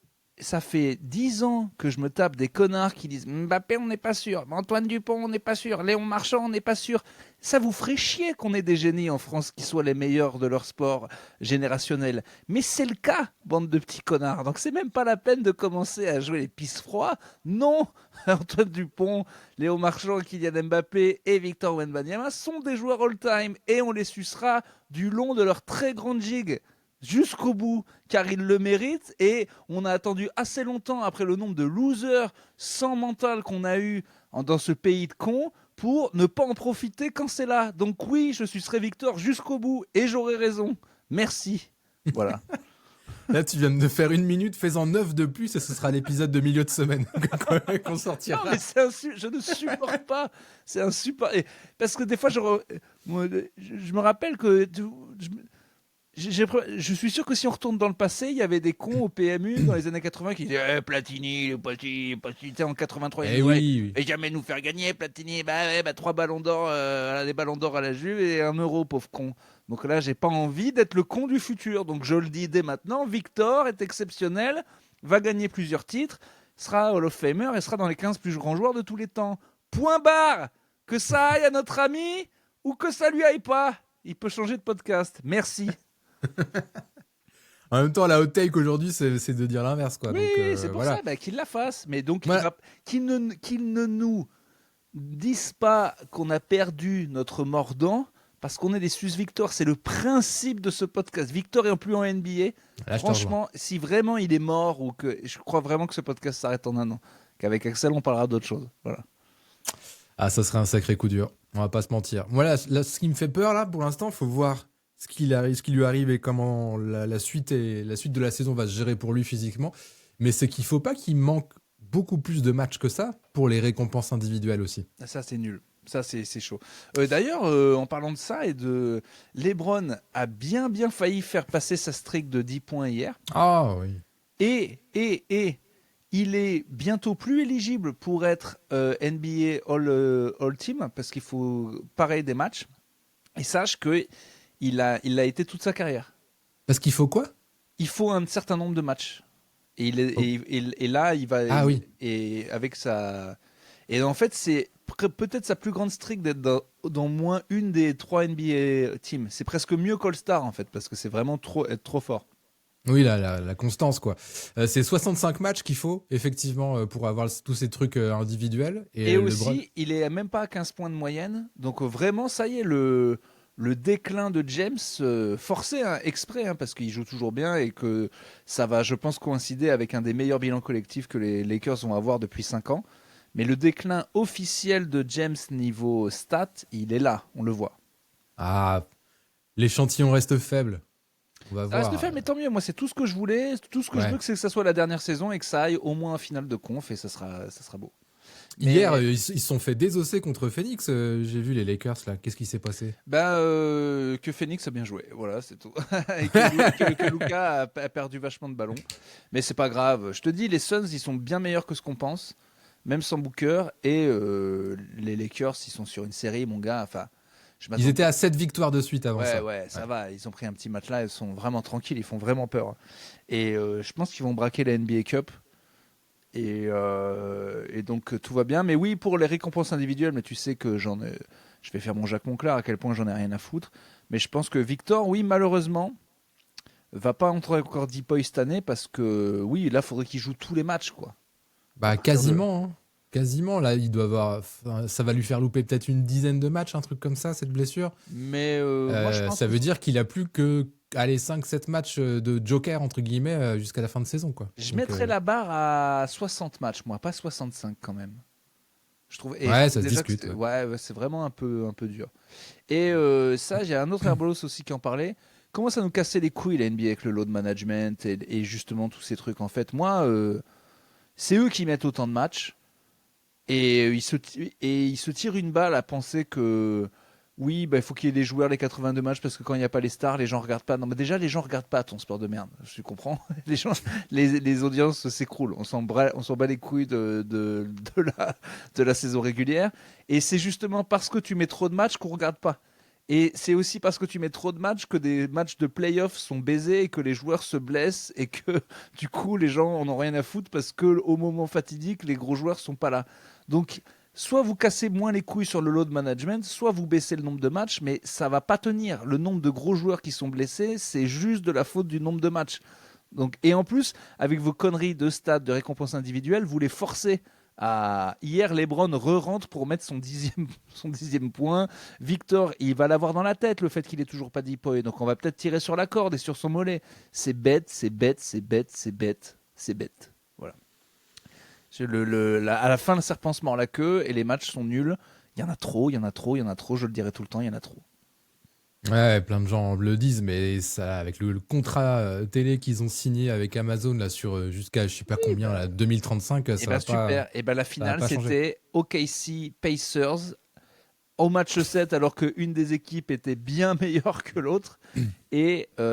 ça fait 10 ans que je me tape des connards qui disent Mbappé, on n'est pas sûr. Antoine Dupont, on n'est pas sûr. Léon Marchand, on n'est pas sûr. Ça vous ferait chier qu'on ait des génies en France qui soient les meilleurs de leur sport générationnel. Mais c'est le cas, bande de petits connards. Donc c'est même pas la peine de commencer à jouer les pisse froids. Non, Antoine Dupont, Léon Marchand, Kylian Mbappé et Victor Wembanyama sont des joueurs all-time et on les sucera du long de leur très grande gigue. Jusqu'au bout, car ils le méritent, et on a attendu assez longtemps après le nombre de losers sans mental qu'on a eu dans ce pays de cons pour ne pas en profiter quand c'est là. Donc oui, je sucerai Victor jusqu'au bout, et j'aurai raison. Merci. Voilà. Là, tu viens de faire 1 minute, fais-en 9 de plus, et ce sera l'épisode de milieu de semaine qu'on sortira. Non, mais je ne supporte pas. C'est insupportable. Parce que des fois, je me rappelle que... Je suis sûr que si on retourne dans le passé, il y avait des cons au PMU dans les années 80 qui disaient Platini en 83, oui. et jamais nous faire gagner Platini, 3 ballons d'or, les ballons d'or à la Juve et 1 euro, pauvre con. Donc là, j'ai pas envie d'être le con du futur. Donc je le dis dès maintenant, Victor est exceptionnel, va gagner plusieurs titres, sera Hall of Famer et sera dans les 15 plus grands joueurs de tous les temps. Point barre. Que ça aille à notre ami ou que ça lui aille pas. Il peut changer de podcast. Merci. En même temps, la hot take aujourd'hui, c'est de dire l'inverse, quoi. Oui, donc, c'est pour voilà. ça qu'il la fasse. Mais donc, qu'il ne nous disent pas qu'on a perdu notre mordant parce qu'on est des sus Victor. C'est le principe de ce podcast. Victor est plus en NBA. Là, franchement, si vraiment il est mort ou que je crois vraiment que ce podcast s'arrête en 1 an, qu'avec Axel, on parlera d'autre chose. Voilà. Ah, ça serait un sacré coup dur. On va pas se mentir. Voilà, ce qui me fait peur, là, pour l'instant, il faut voir ce qui lui arrive et comment la suite de la saison va se gérer pour lui physiquement. Mais c'est qu'il faut pas qu'il manque beaucoup plus de matchs que ça pour les récompenses individuelles aussi. Ça, c'est nul. Ça, c'est chaud. D'ailleurs, en parlant de ça et de... LeBron a bien failli faire passer sa streak de 10 points hier. Ah oui. Et il est bientôt plus éligible pour être NBA All Team parce qu'il faut pareil des matchs. Et sache que il a été toute sa carrière. Parce qu'il faut quoi ? Il faut un certain nombre de matchs. Et, et là, il va... Ah oui. Et avec sa... Et en fait, c'est peut-être sa plus grande streak d'être dans moins une des 3 NBA teams. C'est presque mieux qu'All-Star, en fait, parce que c'est vraiment être trop fort. Oui, la constance, quoi. C'est 65 matchs qu'il faut, effectivement, pour avoir tous ces trucs individuels. Et aussi, il est même pas à 15 points de moyenne. Donc vraiment, ça y est, le déclin de James, forcé, hein, exprès, hein, parce qu'il joue toujours bien et que ça va, je pense, coïncider avec un des meilleurs bilans collectifs que les Lakers vont avoir depuis 5 ans. Mais le déclin officiel de James niveau stats, il est là, on le voit. Ah, l'échantillon reste faible. On va ça voir. reste faible, mais tant mieux. Moi, c'est tout ce que je voulais. Tout ce que je veux, c'est que ça soit la dernière saison et que ça aille au moins en finale de conf et ça sera beau. Hier, ils se sont fait désosser contre Phoenix. J'ai vu les Lakers, là. Qu'est-ce qui s'est passé ? Que Phoenix a bien joué. Voilà, c'est tout. Et que Luka a perdu vachement de ballons. Mais c'est pas grave. Je te dis, les Suns, ils sont bien meilleurs que ce qu'on pense, même sans Booker. Et les Lakers, ils sont sur une série, mon gars. Enfin, ils étaient à 7 victoires de suite avant ça. Ouais, ça va. Ils ont pris un petit match là. Ils sont vraiment tranquilles. Ils font vraiment peur. Et je pense qu'ils vont braquer la NBA Cup. Et donc tout va bien. Mais oui, pour les récompenses individuelles, mais tu sais que je vais faire mon Jacques Monclar, à quel point j'en ai rien à foutre. Mais je pense que Victor, oui, malheureusement, va pas entrer encore 10 points cette année parce que oui, là, il faudrait qu'il joue tous les matchs, quoi. Bah quasiment. Hein. Quasiment, là, il doit avoir. Enfin, ça va lui faire louper peut-être une dizaine de matchs, un truc comme ça, cette blessure. Mais moi, je pense Ça veut dire qu'il a plus que allez, 5-7 matchs de joker, entre guillemets, jusqu'à la fin de saison, quoi. je Donc, mettrais la barre à 60 matchs, moi, pas 65 quand même. Je trouve. Et Ouais, je ça trouve se déjà que discute. Ouais. ouais, c'est vraiment un peu dur. Et ça, j'ai un autre Herbolos aussi qui en parlait. Comment ça nous cassait les couilles la NBA avec le load management et justement tous ces trucs en fait. Moi, c'est eux qui mettent autant de matchs. Et ils se tirent une balle à penser que oui, bah, il faut qu'il y ait des joueurs les 82 matchs parce que quand il n'y a pas les stars, les gens regardent pas. Non, mais déjà, les gens regardent pas ton sport de merde. Je comprends. Les gens, les audiences s'écroulent. On s'en bat les couilles de la saison régulière. Et c'est justement parce que tu mets trop de matchs qu'on regarde pas. Et c'est aussi parce que tu mets trop de matchs que des matchs de playoffs sont baisés et que les joueurs se blessent et que du coup les gens en ont rien à foutre parce que au moment fatidique, les gros joueurs sont pas là. Donc, soit vous cassez moins les couilles sur le load management, soit vous baissez le nombre de matchs, mais ça va pas tenir. Le nombre de gros joueurs qui sont blessés, c'est juste de la faute du nombre de matchs. Donc, et en plus, avec vos conneries de stade, de récompenses individuelles, vous les forcez à... Hier, LeBron re-rentre pour mettre son dixième point. Victor, il va l'avoir dans la tête, le fait qu'il ait toujours pas 10 points. Donc, on va peut-être tirer sur la corde et sur son mollet. C'est bête, c'est bête, c'est bête, c'est bête, c'est bête. Voilà. À la fin, le serpent se mord la queue et les matchs sont nuls. Il y en a trop, il y en a trop, il y en a trop. Je le dirai tout le temps, il y en a trop. Ouais, plein de gens le disent, mais ça, avec le contrat télé qu'ils ont signé avec Amazon là sur jusqu'à je sais pas combien, là, 2035, ça Et va bah pas. super. Et bah la Ça va finale, pas changer. c'était OKC Pacers au match 7 alors qu'une des équipes était bien meilleure que l'autre et tout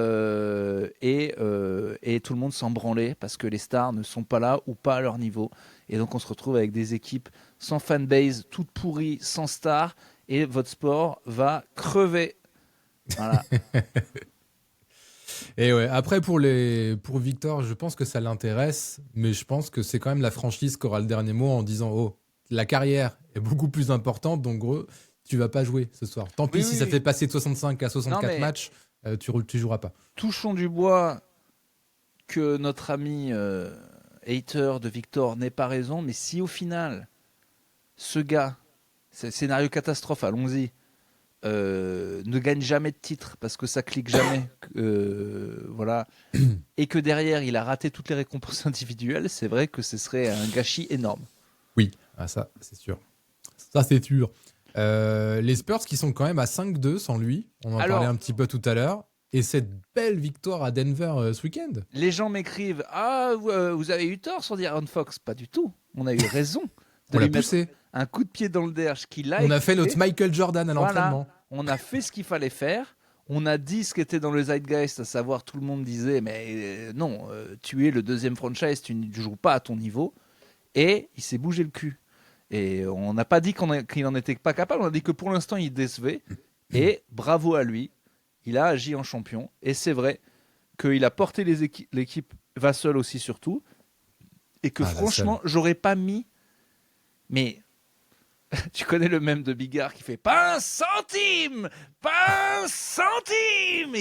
le monde s'en branlait parce que les stars ne sont pas là ou pas à leur niveau et donc on se retrouve avec des équipes sans fanbase, toutes pourries, sans stars et votre sport va crever. Voilà. Et ouais, après pour Victor, je pense que ça l'intéresse, mais je pense que c'est quand même la franchise qui aura le dernier mot en disant oh, la carrière est beaucoup plus importante, donc gros, tu vas pas jouer ce soir. Tant pis Oui, si oui, ça oui. fait passer de 65 à Non 64 mais matchs, tu joueras pas. touchons du bois que notre ami hater de Victor n'ait pas raison, mais si au final ce gars, c'est scénario catastrophe, allons-y, ne gagne jamais de titre parce que ça clique jamais, voilà, et que derrière il a raté toutes les récompenses individuelles, c'est vrai que ce serait un gâchis énorme. Oui, ah, ça c'est sûr. Ça c'est sûr. Les Spurs qui sont quand même à 5-2 sans lui, on en Alors, parlait un petit peu tout à l'heure, et cette belle victoire à Denver ce week-end. les gens m'écrivent ah vous avez eu tort sur De'Aaron Fox, pas du tout, on a eu raison de On l'a lui mettre poussé. un coup de pied dans le derche qu'il a On a fait écouté. notre Michael Jordan à Voilà, l'entraînement. on a fait ce qu'il fallait faire. On a dit ce qui était dans le zeitgeist, à savoir tout le monde disait mais non, tu es le deuxième franchise, tu ne joues pas à ton niveau. Et il s'est bougé le cul. Et on n'a pas dit qu'il n'en était pas capable, on a dit que pour l'instant il décevait. Et bravo à lui, il a agi en champion. Et c'est vrai qu'il a porté l'équipe Vassell aussi surtout. Et que Ah, franchement, j'aurais pas mis... Mais tu connais le mème de Bigard qui fait pas un centime, pas un centime.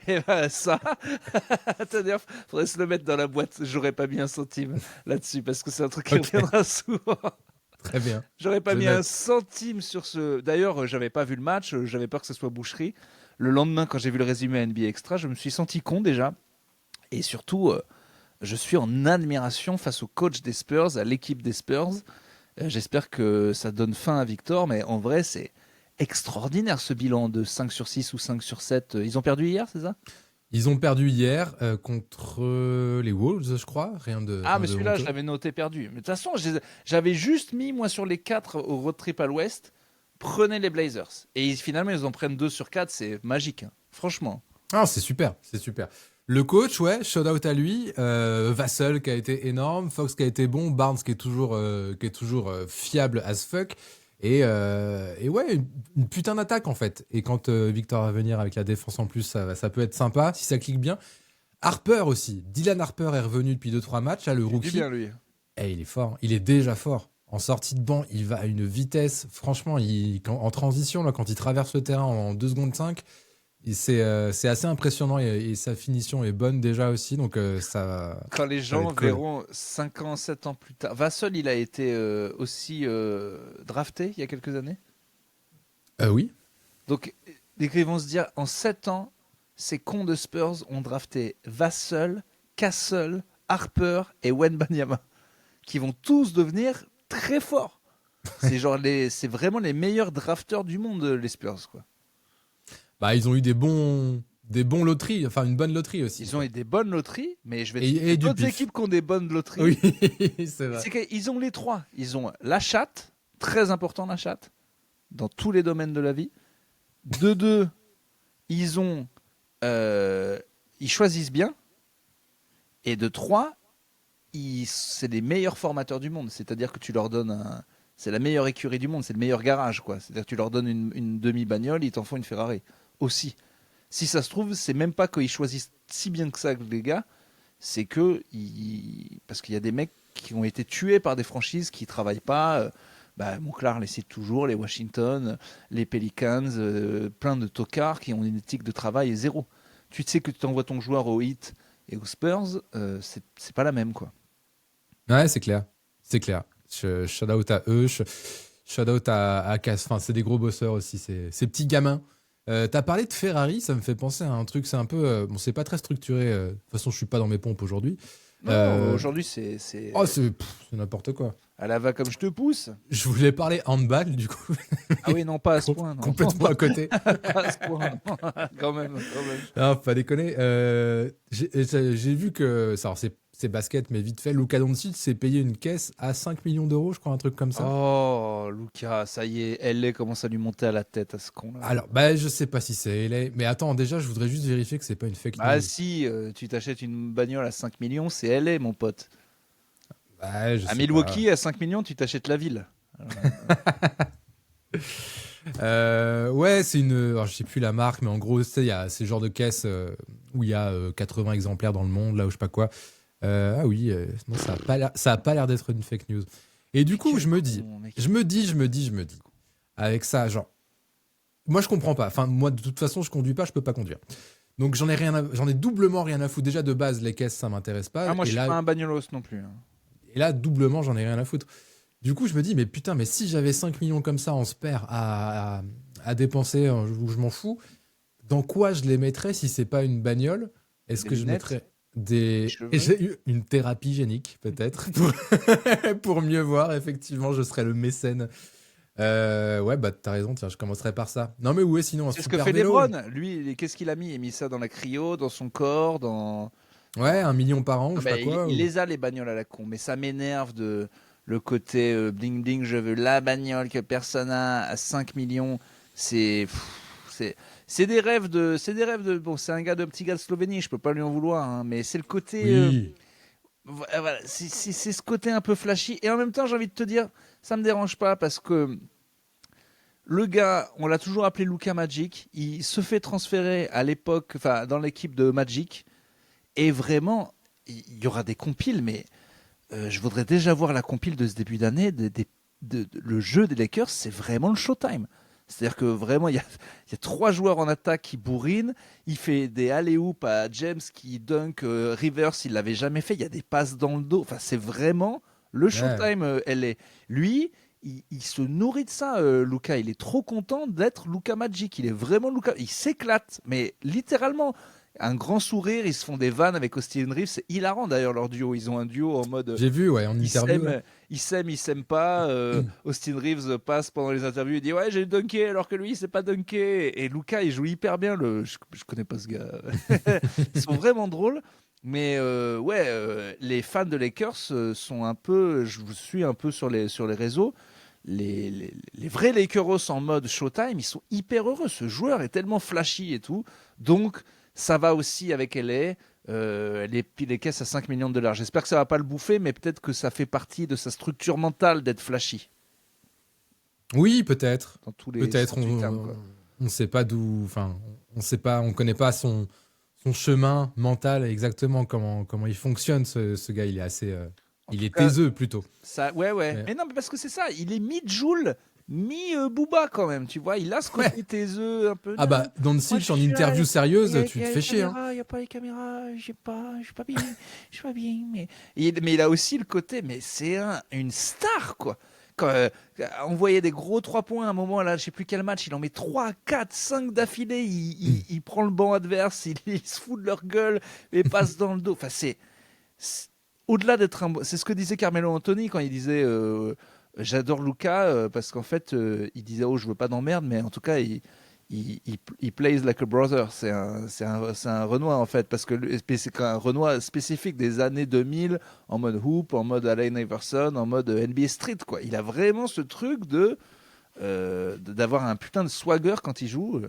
Et ben ça, d'ailleurs, faudrait se le mettre dans la boîte. J'aurais pas mis un centime là-dessus parce que c'est un truc qui reviendra souvent. Très bien. J'aurais pas Je mis note. un centime sur ce. D'ailleurs, j'avais pas vu le match, j'avais peur que ce soit boucherie. Le lendemain, quand j'ai vu le résumé NBA Extra, je me suis senti con déjà. Et surtout, je suis en admiration face au coach des Spurs, à l'équipe des Spurs. J'espère que ça donne fin à Victor, mais en vrai, c'est extraordinaire ce bilan de 5 sur 6 ou 5 sur 7. Ils ont perdu hier, c'est ça? Ils ont perdu hier contre les Wolves, je crois. Rien de. Ah, rien mais de celui-là, je honteux. l'avais noté perdu. Mais de toute façon, j'avais juste mis, moi, sur les 4 au road trip à l'ouest, prenez les Blazers. Et finalement, ils en prennent 2 sur 4, c'est magique, hein. Franchement. Ah, c'est super, c'est super. Le coach, ouais, shout out à lui. Vassell qui a été énorme, Fox qui a été bon, Barnes qui est toujours fiable as fuck. Et ouais, une putain d'attaque en fait. Et quand Victor va venir avec la défense en plus, ça peut être sympa si ça clique bien. Harper aussi. Dylan Harper est revenu depuis 2-3 matchs. Là, le Il fait du rookie. bien, lui. Il est fort. Il est déjà fort. En sortie de banc, il va à une vitesse. Franchement, en transition, là, quand il traverse le terrain en 2 secondes 5, C'est assez impressionnant et sa finition est bonne déjà aussi, donc ça. Quand les Ça va gens être cool. verront 5 ans, 7 ans plus tard. Vassell, il a été aussi drafté il y a quelques années. Oui. Donc, les gars, ils vont se dire, en 7 ans, ces cons de Spurs ont drafté Vassell, Castle, Harper et Wembanyama, qui vont tous devenir très forts. C'est vraiment les meilleurs drafteurs du monde, les Spurs, quoi. Bah, ils ont eu des bons loteries, enfin une bonne loterie aussi. Ils ont eu des bonnes loteries, mais je vais te Et dire du d'autres pif. équipes qui ont des bonnes loteries. Oui, c'est vrai. C'est qu'ils ont les trois. Ils ont la chatte, très important la chatte, dans tous les domaines de la vie. De deux, ils ont, ils choisissent bien. Et de trois, c'est les meilleurs formateurs du monde. C'est-à-dire que tu leur donnes c'est la meilleure écurie du monde, c'est le meilleur garage, quoi. C'est-à-dire que tu leur donnes une demi-bagnole, ils t'en font une Ferrari aussi. Si ça se trouve, c'est même pas qu'ils choisissent si bien que ça, les gars, c'est que parce qu'il y a des mecs qui ont été tués par des franchises qui travaillent pas. Monclar les cite toujours, les Washington, les Pelicans, plein de tocards qui ont une éthique de travail zéro. Tu sais que tu envoies ton joueur au Heat et aux Spurs, c'est pas la même, quoi. Ouais, c'est clair. C'est clair. Shout out à eux. Shout out à Cass. Enfin, c'est des gros bosseurs aussi, ces petits gamins. T'as parlé de Ferrari, ça me fait penser à un truc, c'est un peu. Bon, c'est pas très structuré. De toute façon, je suis pas dans mes pompes aujourd'hui. Non, aujourd'hui, Oh, c'est n'importe quoi. à la va comme je te pousse. Je voulais parler handball, du coup, Ah oui, non, pas à ce point. Non. complètement à côté. Pas à ce point. Quand même. Non, pas déconner. J'ai vu que. Alors, c'est basket, mais vite fait, Luka Doncic s'est payé une caisse à 5 millions d'euros, je crois, un truc comme ça. Oh, Lucas, ça y est, LA commence à lui monter à la tête à ce con-là. Alors, bah, je sais pas si c'est LA. Mais attends, déjà, je voudrais juste vérifier que c'est pas une fake news. Ah si, tu t'achètes une bagnole à 5 millions, c'est LA, mon pote. Bah, je À sais Milwaukee, à 5 millions, tu t'achètes la ville. Ouais, c'est une. Alors, je sais plus la marque, mais en gros, il y a ces genres de caisses où il y a 80 exemplaires dans le monde, là, ou je sais pas quoi. Ah oui, non, ça a pas l'air d'être une fake news. Et du coup, Quel je me dis, con, mec. je me dis, avec ça, genre, moi, je comprends pas. Enfin, moi, de toute façon, je conduis pas, je peux pas conduire. Donc, j'en ai doublement rien à foutre. Déjà, de base, les caisses, ça m'intéresse pas. Ah, moi, et je suis là, pas un bagnolos non plus. Hein. et là, doublement, j'en ai rien à foutre. Du coup, je me dis, mais putain, mais si j'avais 5 millions comme ça en spare à dépenser, où je m'en fous, dans quoi je les mettrais si c'est pas une bagnole? Est-ce Des que je lunettes, mettrais des des. cheveux. Et j'ai eu une thérapie génique, peut-être, pour mieux voir. Effectivement, je serais le mécène. Ouais, bah t'as raison, tiens, je commencerai par ça. Non, mais ouais, sinon, un C'est ce que super fait vélo. LeBron. Lui, qu'est-ce qu'il a mis? Il a mis ça dans la cryo, dans son corps, dans. Ouais, 1 million par an, ou Ah je sais pas quoi. il les a, les bagnoles à la con, mais ça m'énerve de le côté bling bling, je veux la bagnole que personne a à 5 millions. C'est c'est des rêves de bon, c'est un petit gars de Slovénie, je peux pas lui en vouloir, hein, mais c'est le côté Oui. voilà, c'est ce côté un peu flashy et en même temps, j'ai envie de te dire, ça me dérange pas parce que le gars, on l'a toujours appelé Luka Magic, il se fait transférer à l'époque, enfin dans l'équipe de Magic et vraiment il y aura des compiles, mais je voudrais déjà voir la compile de ce début d'année. Le jeu des Lakers, c'est vraiment le showtime. C'est-à-dire que vraiment, il y a 3 joueurs en attaque qui bourrinent. Il fait des alley-oop à James qui dunk Rivers, il l'avait jamais fait. Il y a des passes dans le dos. Enfin, c'est vraiment le Ouais. showtime LA. Lui, il se nourrit de ça, Luka. Il est trop content d'être Luka Magic. Il est vraiment Luka. Il s'éclate, mais littéralement. Un grand sourire, ils se font des vannes avec Austin Reeves. C'est hilarant d'ailleurs leur duo. Ils ont un duo en mode J'ai vu, ouais, en ils interview. Ouais. ils s'aiment pas. Austin Reeves passe pendant les interviews, il dit ouais j'ai dunké alors que lui il s'est pas dunké. Et Luka il joue hyper bien. Je connais pas ce gars. Ils sont vraiment drôles. Mais les fans de Lakers sont un peu, je vous suis un peu sur les réseaux. Les vrais Lakeros en mode Showtime, ils sont hyper heureux. Ce joueur est tellement flashy et tout. Donc ça va aussi avec LA. Les caisses à 5 millions de dollars. J'espère que ça va pas le bouffer, mais peut-être que ça fait partie de sa structure mentale d'être flashy Oui, peut-être. dans tous les Peut-être. sens du terme, quoi. On sait pas d'où. Enfin, on sait pas, on connaît pas son chemin mental exactement, comment il fonctionne, ce gars. Il est assez. En Il tout est cas, taiseux plutôt. ça, ouais. Mais- Mais non, mais parce que c'est ça, il est mid-joule mi-Booba quand même, tu vois. Il a ce côté taiseux un peu. Ah bah, Doncic, en interview sérieuse, tu te fais chier. Hein. Il n'y a pas les caméras, je suis pas bien, je suis pas bien. Mais il a aussi le côté, mais c'est une star, quoi. Quand on voyait des gros 3 points à un moment, là, je sais plus quel match, il en met 3, 4, 5 d'affilée, il prend le banc adverse, il se fout de leur gueule et passe dans le dos. Enfin, c'est au-delà d'être un... C'est ce que disait Carmelo Anthony quand il disait j'adore Luka parce qu'en fait, il disait oh, je veux pas d'emmerde, mais en tout cas, il plays like a brother. C'est un Renoir en fait, parce que c'est un Renoir spécifique des années 2000 en mode hoop, en mode Allen Iverson, en mode NBA Street, quoi. Il a vraiment ce truc d'avoir un putain de swagger quand il joue.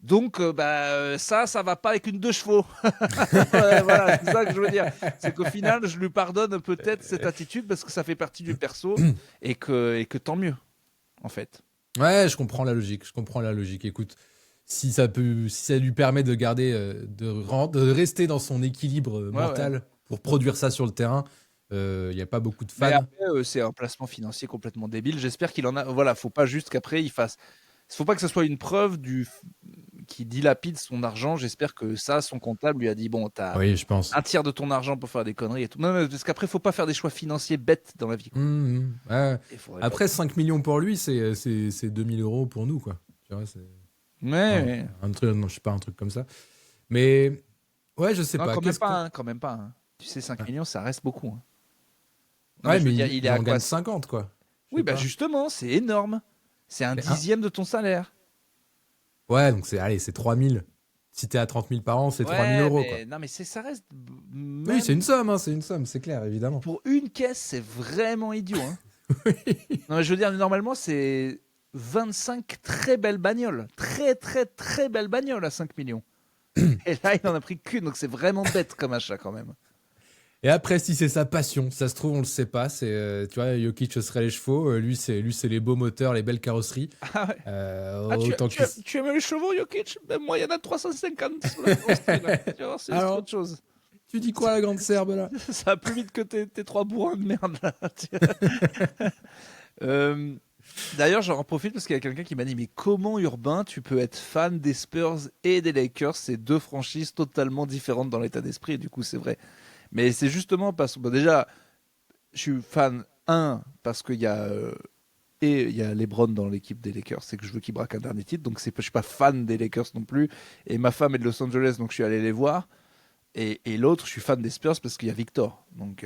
Donc, ça va pas avec une 2 chevaux. Voilà, c'est ça que je veux dire. C'est qu'au final, je lui pardonne peut-être cette attitude parce que ça fait partie du perso et que tant mieux, en fait. Ouais, je comprends la logique. Écoute, si ça lui permet de garder, de rester dans son équilibre mental pour produire ça sur le terrain, il n'y a pas beaucoup de fans. Mais après, c'est un placement financier complètement débile. J'espère qu'il en a. Voilà, faut pas juste qu'après il fasse. Faut pas que ce soit une preuve qui dilapide son argent. J'espère que ça, son comptable lui a dit bon, t'as je pense. un tiers de ton argent pour faire des conneries et tout. Non, parce qu'après, faut pas faire des choix financiers bêtes dans la vie. Ouais. Après, 5 millions pour lui, c'est 2000 euros pour nous, quoi. Tu vois, c'est... Ouais. Un truc, non, je sais pas, un truc comme ça. Mais ouais, je sais Non, pas. Quand même pas. Hein. Tu sais, 5 millions, ça reste beaucoup. Hein. Non, mais il en gagne 50, quoi. Oui, bah justement, c'est énorme. C'est un dixième de ton salaire. Ouais, donc c'est 3000. Si t'es à 30 000 par an, c'est 3000 euros. Quoi. Non, mais ça reste. Oui, c'est une somme, c'est clair, évidemment. Pour une caisse, c'est vraiment idiot. Hein. Non, mais je veux dire, normalement, c'est 25 très belles bagnoles. Très, très, très belles bagnoles à 5 millions. Et là, il n'en a pris qu'une, donc c'est vraiment bête comme achat quand même. Et après, si c'est sa passion, ça se trouve, on le sait pas. C'est, tu vois, Jokic ce serait les chevaux, lui c'est les beaux moteurs, les belles carrosseries. Ah ouais. Tu aimes les chevaux, Jokic? Ben moi, il y en a 350 sous la construction. Tu vois, c'est autre chose. Tu dis quoi, la grande serbe là? Ça va plus vite que tes 3 bourrins de merde là. D'ailleurs, j'en profite parce qu'il y a quelqu'un qui m'a dit mais comment Urbain, tu peux être fan des Spurs et des Lakers? C'est 2 franchises totalement différentes dans l'état d'esprit. Et du coup, c'est vrai. Mais c'est justement parce que déjà, je suis fan, parce qu'il y a LeBron dans l'équipe des Lakers, c'est que je veux qu'il braque un dernier titre, donc je suis pas fan des Lakers non plus, et ma femme est de Los Angeles, donc je suis allé les voir, et l'autre, je suis fan des Spurs parce qu'il y a Victor, donc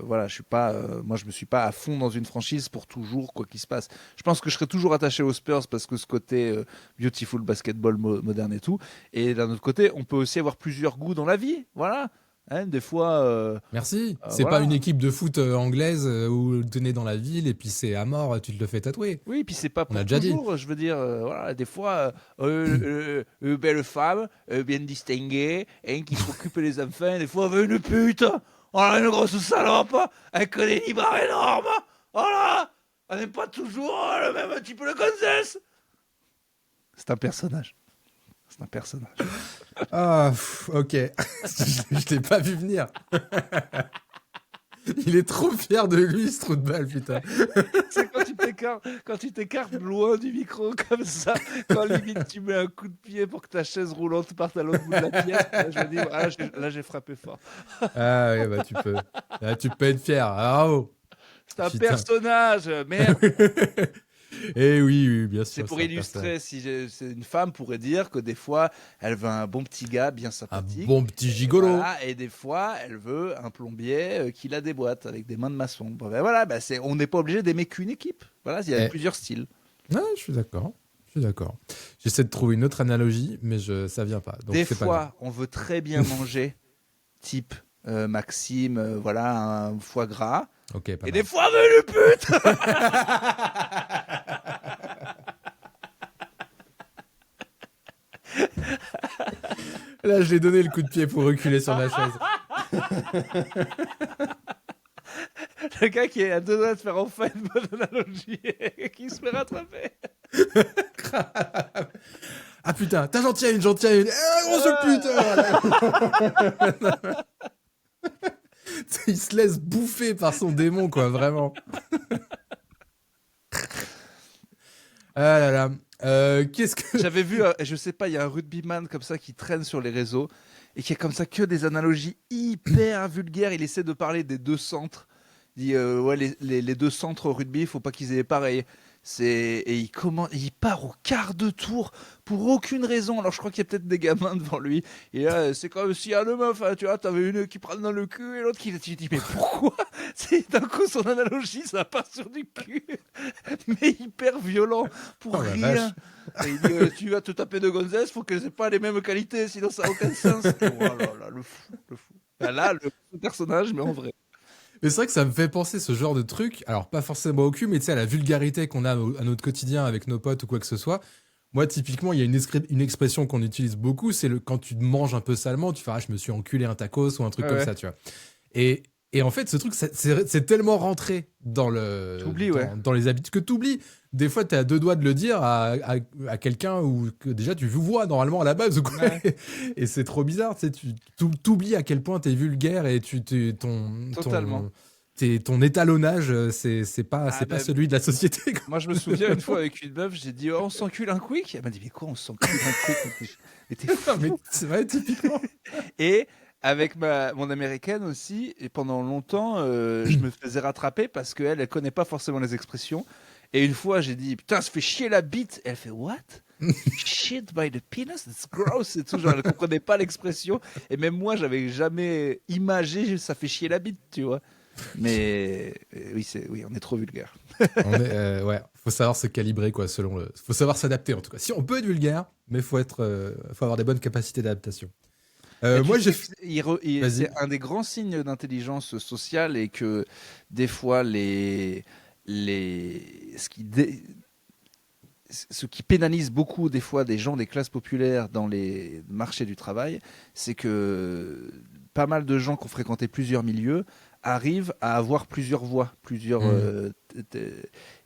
voilà, je suis pas, moi je me suis pas à fond dans une franchise pour toujours, quoi qu'il se passe. Je pense que je serai toujours attaché aux Spurs parce que ce côté beautiful basketball moderne et tout, et d'un autre côté, on peut aussi avoir plusieurs goûts dans la vie, voilà. Hein, des fois. Merci. C'est pas une équipe de foot anglaise où tu es né dans la ville et puis c'est à mort, tu te le fais tatouer. Oui, puis c'est pas pour on a déjà toujours. Dit. Je veux dire, voilà, des fois, belle femme, bien distinguée, qui s'occupe des enfants. Des fois, une pute, une grosse salope, avec des libraires énormes. Voilà, on n'est pas toujours le même type de gonzesse. C'est un personnage. Ah, ok. Je l'ai pas vu venir. Il est trop fier de lui, ce trou de balle, putain. C'est quand tu t'écartes loin du micro comme ça, quand limite tu mets un coup de pied pour que ta chaise roulante parte à l'autre bout de la pièce, je me dis, là j'ai frappé fort. Ah oui, bah tu peux. Là, tu peux être fier. Bravo. C'est un personnage, merde. Eh oui, bien sûr. C'est pour illustrer, c'est une femme pourrait dire que des fois, elle veut un bon petit gars bien sympathique. Un bon petit gigolo. Voilà, et des fois, elle veut un plombier qui la déboîte avec des mains de maçon. Bon, ben voilà, on n'est pas obligé d'aimer qu'une équipe. Voilà, il y a plusieurs styles. Ouais, je suis d'accord. J'essaie de trouver une autre analogie, mais ça vient pas. Donc des c'est fois, pas grave. On veut très bien manger, type Maxime, voilà, un foie gras. Okay, et des fois, on veut le pute. Là, je l'ai donné le coup de pied pour reculer sur ma chaise. Le gars qui est à 2 doigts de faire enfin une bonne analogie et qui se fait rattraper. Ah putain, t'as gentil à une. Grosse pute. Il se laisse bouffer par son démon, quoi, vraiment. Ah là là. Qu'est-ce que... J'avais vu, je sais pas, il y a un rugbyman comme ça qui traîne sur les réseaux et qui a comme ça que des analogies hyper vulgaires. Il essaie de parler des deux centres. Il dit ouais, les deux centres au rugby, il faut pas qu'ils aient pareil. Et il part au quart de tour pour aucune raison. Alors je crois qu'il y a peut-être des gamins devant lui. Et là, c'est comme s'il y a deux meufs, hein, tu vois, t'avais une qui prend dans le cul et l'autre qui dit mais pourquoi? C'est d'un coup son analogie, ça part sur du cul, mais hyper violent pour Oh la rien. vache. Et il dit tu vas te taper de gonzesse, faut qu'elles aient pas les mêmes qualités, sinon ça a aucun sens. Oh là là, le fou, le fou. Ben là, le personnage, mais en vrai. Mais c'est vrai que ça me fait penser ce genre de truc, alors pas forcément au cul, mais tu sais, à la vulgarité qu'on a à notre quotidien avec nos potes ou quoi que ce soit. Moi, typiquement, il y a une expression qu'on utilise beaucoup, c'est quand tu manges un peu salement, tu fais « Ah, je me suis enculé un tacos » ou un truc comme ça, tu vois. Et en fait, ce truc, c'est tellement rentré dans les habitudes que t'oublies. Des fois, t'es à deux doigts de le dire à quelqu'un que déjà tu vois normalement à la base. Ou quoi. Ouais. Et c'est trop bizarre. Tu sais, t'oublies à quel point t'es vulgaire et Totalement. ton étalonnage, c'est pas celui de la société. Quoi. Moi, je me souviens une fois avec une meuf, j'ai dit oh, on s'encule un quick. Elle m'a dit mais quoi, on s'encule un quick? Mais t'es fou. Non, mais c'est vrai, typiquement. Et avec mon américaine aussi, et pendant longtemps, je me faisais rattraper parce qu'elle, elle connaît pas forcément les expressions. Et une fois, j'ai dit putain, ça fait chier la bite. Elle fait what? Shit by the penis, it's gross et tout. Genre, elle comprenait pas l'expression. Et même moi, j'avais jamais imagé ça fait chier la bite, tu vois. Mais oui, on est trop vulgaire. Ouais, faut savoir se calibrer quoi, faut savoir s'adapter en tout cas. Si on peut être vulgaire, mais faut avoir des bonnes capacités d'adaptation. Moi, c'est un des grands signes d'intelligence sociale et que des fois ce qui pénalise beaucoup des fois des gens des classes populaires dans les marchés du travail, c'est que pas mal de gens qui ont fréquenté plusieurs milieux arrivent à avoir plusieurs voix,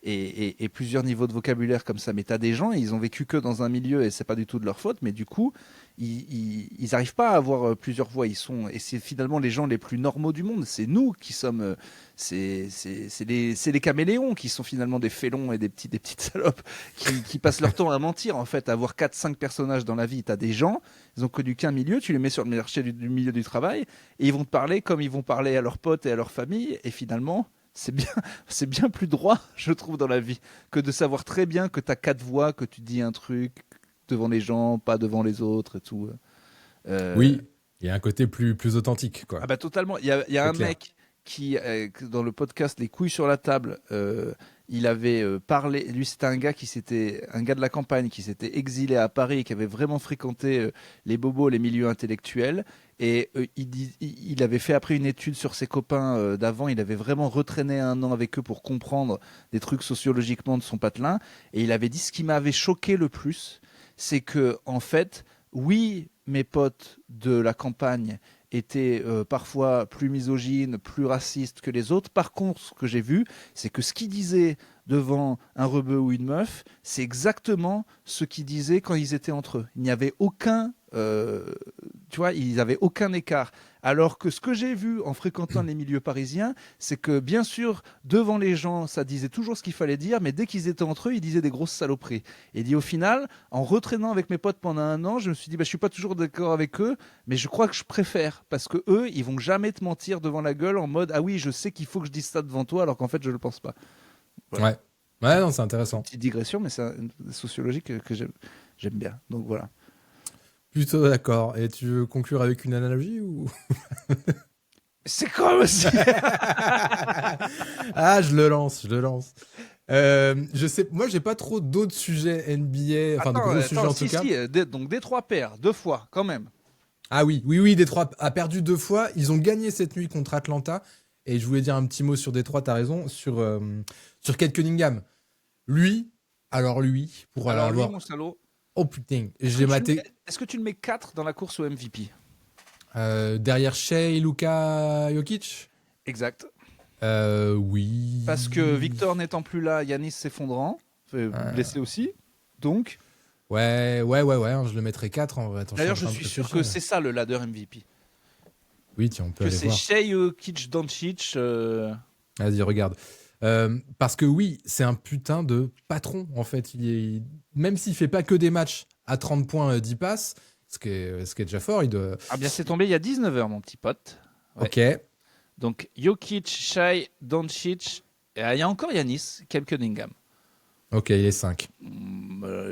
et plusieurs niveaux de vocabulaire comme ça. Mais tu as des gens, ils ont vécu que dans un milieu et c'est pas du tout de leur faute, mais du coup, ils n'arrivent pas à avoir plusieurs voix. Et c'est finalement les gens les plus normaux du monde. C'est nous qui sommes, c'est les caméléons qui sont finalement des félons et des petites salopes qui passent leur temps à mentir en fait, à avoir 4-5 personnages dans la vie. Tu as des gens, ils ont connu qu'un milieu, tu les mets sur le marché du milieu du travail et ils vont te parler comme ils vont parler à leurs potes et à leur famille. Et finalement, c'est bien plus droit, je trouve, dans la vie, que de savoir très bien que tu as 4 voix, que tu dis un truc devant les gens, pas devant les autres et tout. Oui, il y a un côté plus authentique, quoi. Ah bah totalement. Il y a un clair. mec qui, dans le podcast Les couilles sur la table, il avait parlé. Lui, c'était un gars de la campagne qui s'était exilé à Paris, qui avait vraiment fréquenté les bobos, les milieux intellectuels. Et il avait fait après une étude sur ses copains d'avant. Il avait vraiment retraîné un an avec eux pour comprendre des trucs sociologiquement de son patelin. Et il avait dit ce qui m'avait choqué le plus, c'est que en fait, oui, mes potes de la campagne étaient parfois plus misogynes, plus racistes que les autres. Par contre, ce que j'ai vu, c'est que ce qu'ils disaient devant un rebeu ou une meuf, c'est exactement ce qu'ils disaient quand ils étaient entre eux. Il n'y avait aucun, tu vois, ils n'avaient aucun écart. Alors que ce que j'ai vu en fréquentant les milieux parisiens, c'est que bien sûr, devant les gens, ça disait toujours ce qu'il fallait dire, mais dès qu'ils étaient entre eux, ils disaient des grosses saloperies. Et dit au final, en retraînant avec mes potes pendant un an, je me suis dit, bah, je suis pas toujours d'accord avec eux, mais je crois que je préfère, parce que eux, ils vont jamais te mentir devant la gueule en mode, ah oui, je sais qu'il faut que je dise ça devant toi, alors qu'en fait, je le pense pas. Voilà. Ouais, non, c'est intéressant. Petite digression, mais c'est une sociologie que j'aime bien. Donc voilà. Plutôt d'accord. Et tu veux conclure avec une analogie ou... C'est comme aussi. Ah, je le lance. Je sais, moi, j'ai pas trop d'autres sujets NBA, enfin de gros sujets en tout cas. Donc Détroit perd 2 fois, quand même. Ah oui, Détroit a perdu 2 fois. Ils ont gagné cette nuit contre Atlanta. Et je voulais dire un petit mot sur Détroit, t'as raison, sur Cade Cunningham. Lui, pour Alors lui, avoir... mon salaud. Oh putain, j'ai maté... Est-ce que tu le mets 4 dans la course au MVP? Derrière Shea, Luka, Jokic? Exact. Oui. Parce que Victor n'étant plus là, Yanis s'effondrant, blessé aussi. Donc. Ouais, je le mettrais 4 en vrai. Attends, d'ailleurs, je suis sûr que c'est ça le ladder MVP. Oui, tiens, on peut que aller c'est voir. Shea, Jokic, Doncic. Vas-y, regarde. Parce que oui, c'est un putain de patron, en fait. Même s'il fait pas que des matchs à 30 points, 10 passes, ce qui est déjà fort, il doit... Ah bien, c'est tombé il y a 19h, mon petit pote. Ouais. Ok. Donc, Jokic, Shai, Doncic, et il y a encore Yanis, Cade Cunningham. Ok, il est 5.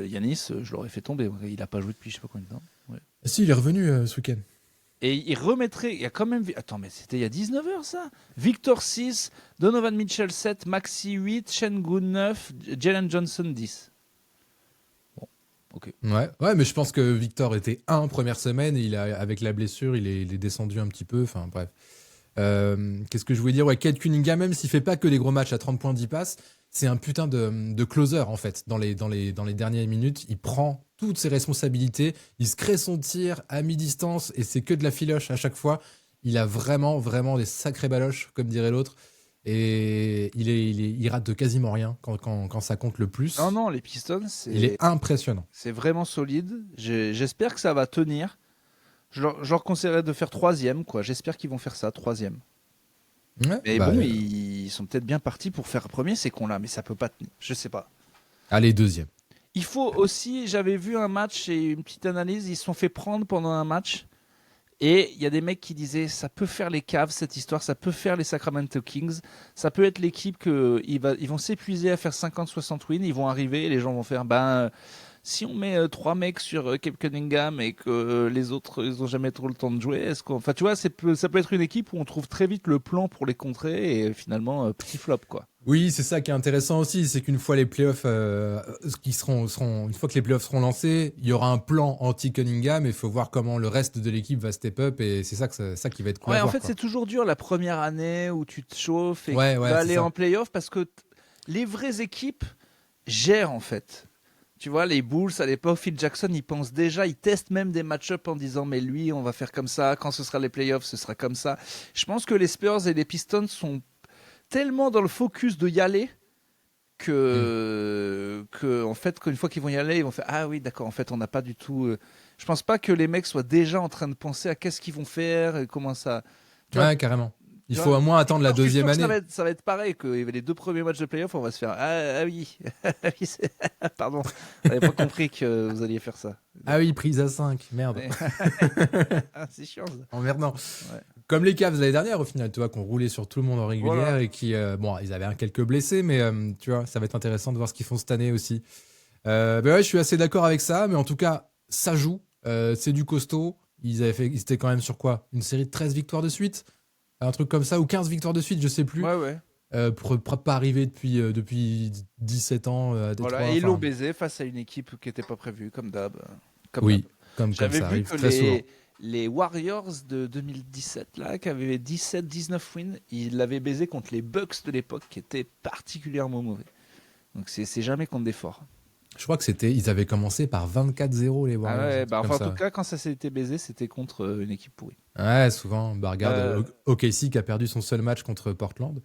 Yanis, je l'aurais fait tomber. Il n'a pas joué depuis je sais pas combien de temps. Ouais. Si, il est revenu ce week-end. Et il remettrait, il y a quand même... Attends, mais c'était il y a 19h ça. Victor 6, Donovan Mitchell 7, Maxi 8, Şengün 9, Jalen Johnson 10. Bon, ok. Ouais, mais je pense que Victor était première semaine, et avec la blessure, il est descendu un petit peu, enfin bref. Qu'est-ce que je voulais dire? Ouais, Cade Cunningham, même s'il fait pas que des gros matchs à 30 points 10 passes, c'est un putain de closer en fait. Dans les dernières minutes, il prend toutes ses responsabilités, il se crée son tir à mi-distance et c'est que de la filoche à chaque fois. Il a vraiment, vraiment des sacrés baloches, comme dirait l'autre. Et il rate de quasiment rien quand ça compte le plus. Non, les Pistons, il est impressionnant. C'est vraiment solide. J'espère que ça va tenir. Je leur conseillerais de faire 3e, quoi. J'espère qu'ils vont faire ça, 3e. Ouais, mais bon, ils sont peut-être bien partis pour faire premier, ces cons-là, mais ça peut pas tenir. Je sais pas. Allez, 2e. Il faut aussi, j'avais vu un match et une petite analyse, ils se sont fait prendre pendant un match. Et il y a des mecs qui disaient, ça peut faire les Cavs, cette histoire, ça peut faire les Sacramento Kings, ça peut être l'équipe qu'ils vont s'épuiser à faire 50-60 wins, ils vont arriver et les gens vont faire, si on met 3 mecs sur Cade Cunningham et que les autres, ils n'ont jamais trop le temps de jouer, enfin, tu vois, ça peut être une équipe où on trouve très vite le plan pour les contrer et finalement, petit flop, quoi. Oui, c'est ça qui est intéressant aussi, c'est qu'une fois les playoffs une fois que les playoffs seront lancés, il y aura un plan anti-Cunningham et il faut voir comment le reste de l'équipe va step up et c'est ça qui va être cool. Ouais, à en voir, fait, quoi. c'est toujours dur la première année où tu te chauffes et que tu vas c'est aller ça. en playoff parce que les vraies équipes gèrent en fait. Tu vois, les Bulls à l'époque, Phil Jackson, il pense déjà, il teste même des match-up en disant mais lui, on va faire comme ça, quand ce sera les playoffs, ce sera comme ça. Je pense que les Spurs et les Pistons sont tellement dans le focus de y aller que en fait, qu'une fois qu'ils vont y aller, ils vont faire ah oui, d'accord, en fait, on n'a pas du tout. Je pense pas que les mecs soient déjà en train de penser à qu'est-ce qu'ils vont faire et comment ça. Tu vois, Ouais, carrément. Il faut au moins attendre la deuxième année. Ça va être pareil que les 2 premiers matchs de playoff, on va se faire ah oui, pardon, j'avais pas compris que vous alliez faire ça. Ah oui, prise à 5, merde. C'est chiant ça. Emmerdant. Ouais. Comme les Cavs l'année dernière, au final, tu vois, qu'on roulait sur tout le monde en régulière Voilà. et qui, ils avaient quelques blessés, mais tu vois, ça va être intéressant de voir ce qu'ils font cette année aussi. Ouais, je suis assez d'accord avec ça, mais en tout cas, ça joue, c'est du costaud. Ils étaient quand même sur quoi? Une série de 13 victoires de suite? Un truc comme ça, ou 15 victoires de suite, je sais plus. Ouais. Pour pas arriver depuis 17 ans à Détroit. Voilà, et ils l'ont baisé face à une équipe qui n'était pas prévue, comme d'hab. Oui, comme J'avais ça vu arrive que très souvent. les Warriors de 2017, là, qui avaient 17-19 wins, ils l'avaient baisé contre les Bucks de l'époque, qui étaient particulièrement mauvais. Donc c'est jamais contre des forts. Je crois que ils avaient commencé par 24-0 les Warriors. Ah ouais, en tout cas, quand ça s'était baisé, c'était contre une équipe pourrie. Ouais, souvent. Regarde, OKC qui a perdu son seul match contre Portland.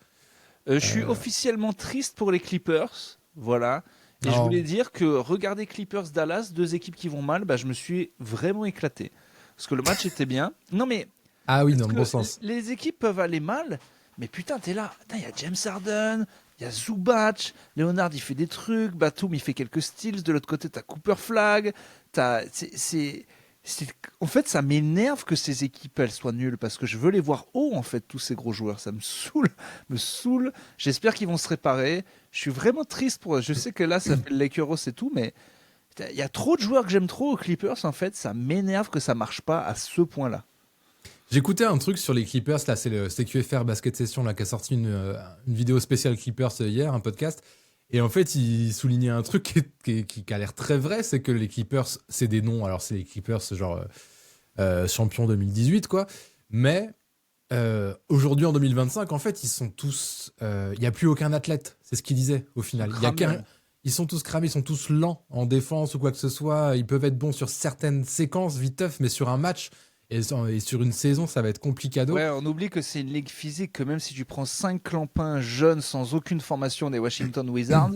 Je suis officiellement triste pour les Clippers, voilà. Et je voulais dire que regarder Clippers-Dallas, 2 équipes qui vont mal, je me suis vraiment éclaté. Parce que le match était bien. Non mais... Ah oui, dans le bon sens. Les équipes peuvent aller mal, mais putain, t'es là. Il y a James Harden, il y a Zubac, Leonard, il fait des trucs, Batum, il fait quelques steals. De l'autre côté, t'as Cooper Flag. En fait, ça m'énerve que ces équipes, elles soient nulles, parce que je veux les voir haut, en fait, tous ces gros joueurs. Ça me saoule. J'espère qu'ils vont se réparer. Je suis vraiment triste pour eux. Je sais que là, ça fait le Lakers et tout, mais il y a trop de joueurs que j'aime trop aux Clippers, en fait. Ça m'énerve que ça marche pas à ce point-là. J'écoutais un truc sur les Clippers, là, c'est le CQFR Basket Session là, qui a sorti une vidéo spéciale Clippers hier, un podcast. Et en fait, il soulignait un truc qui a l'air très vrai, c'est que les Clippers, c'est des noms, alors c'est les Clippers genre champion 2018, quoi. Mais aujourd'hui, en 2025, en fait, ils sont tous... Il n'y a plus aucun athlète, c'est ce qu'il disait au final. Ils sont tous cramés, ils sont tous lents en défense ou quoi que ce soit. Ils peuvent être bons sur certaines séquences, viteuf, mais sur un match... Et sur une saison, ça va être complicado. Ouais, on oublie que c'est une ligue physique, que même si tu prends 5 clampins jeunes sans aucune formation des Washington Wizards,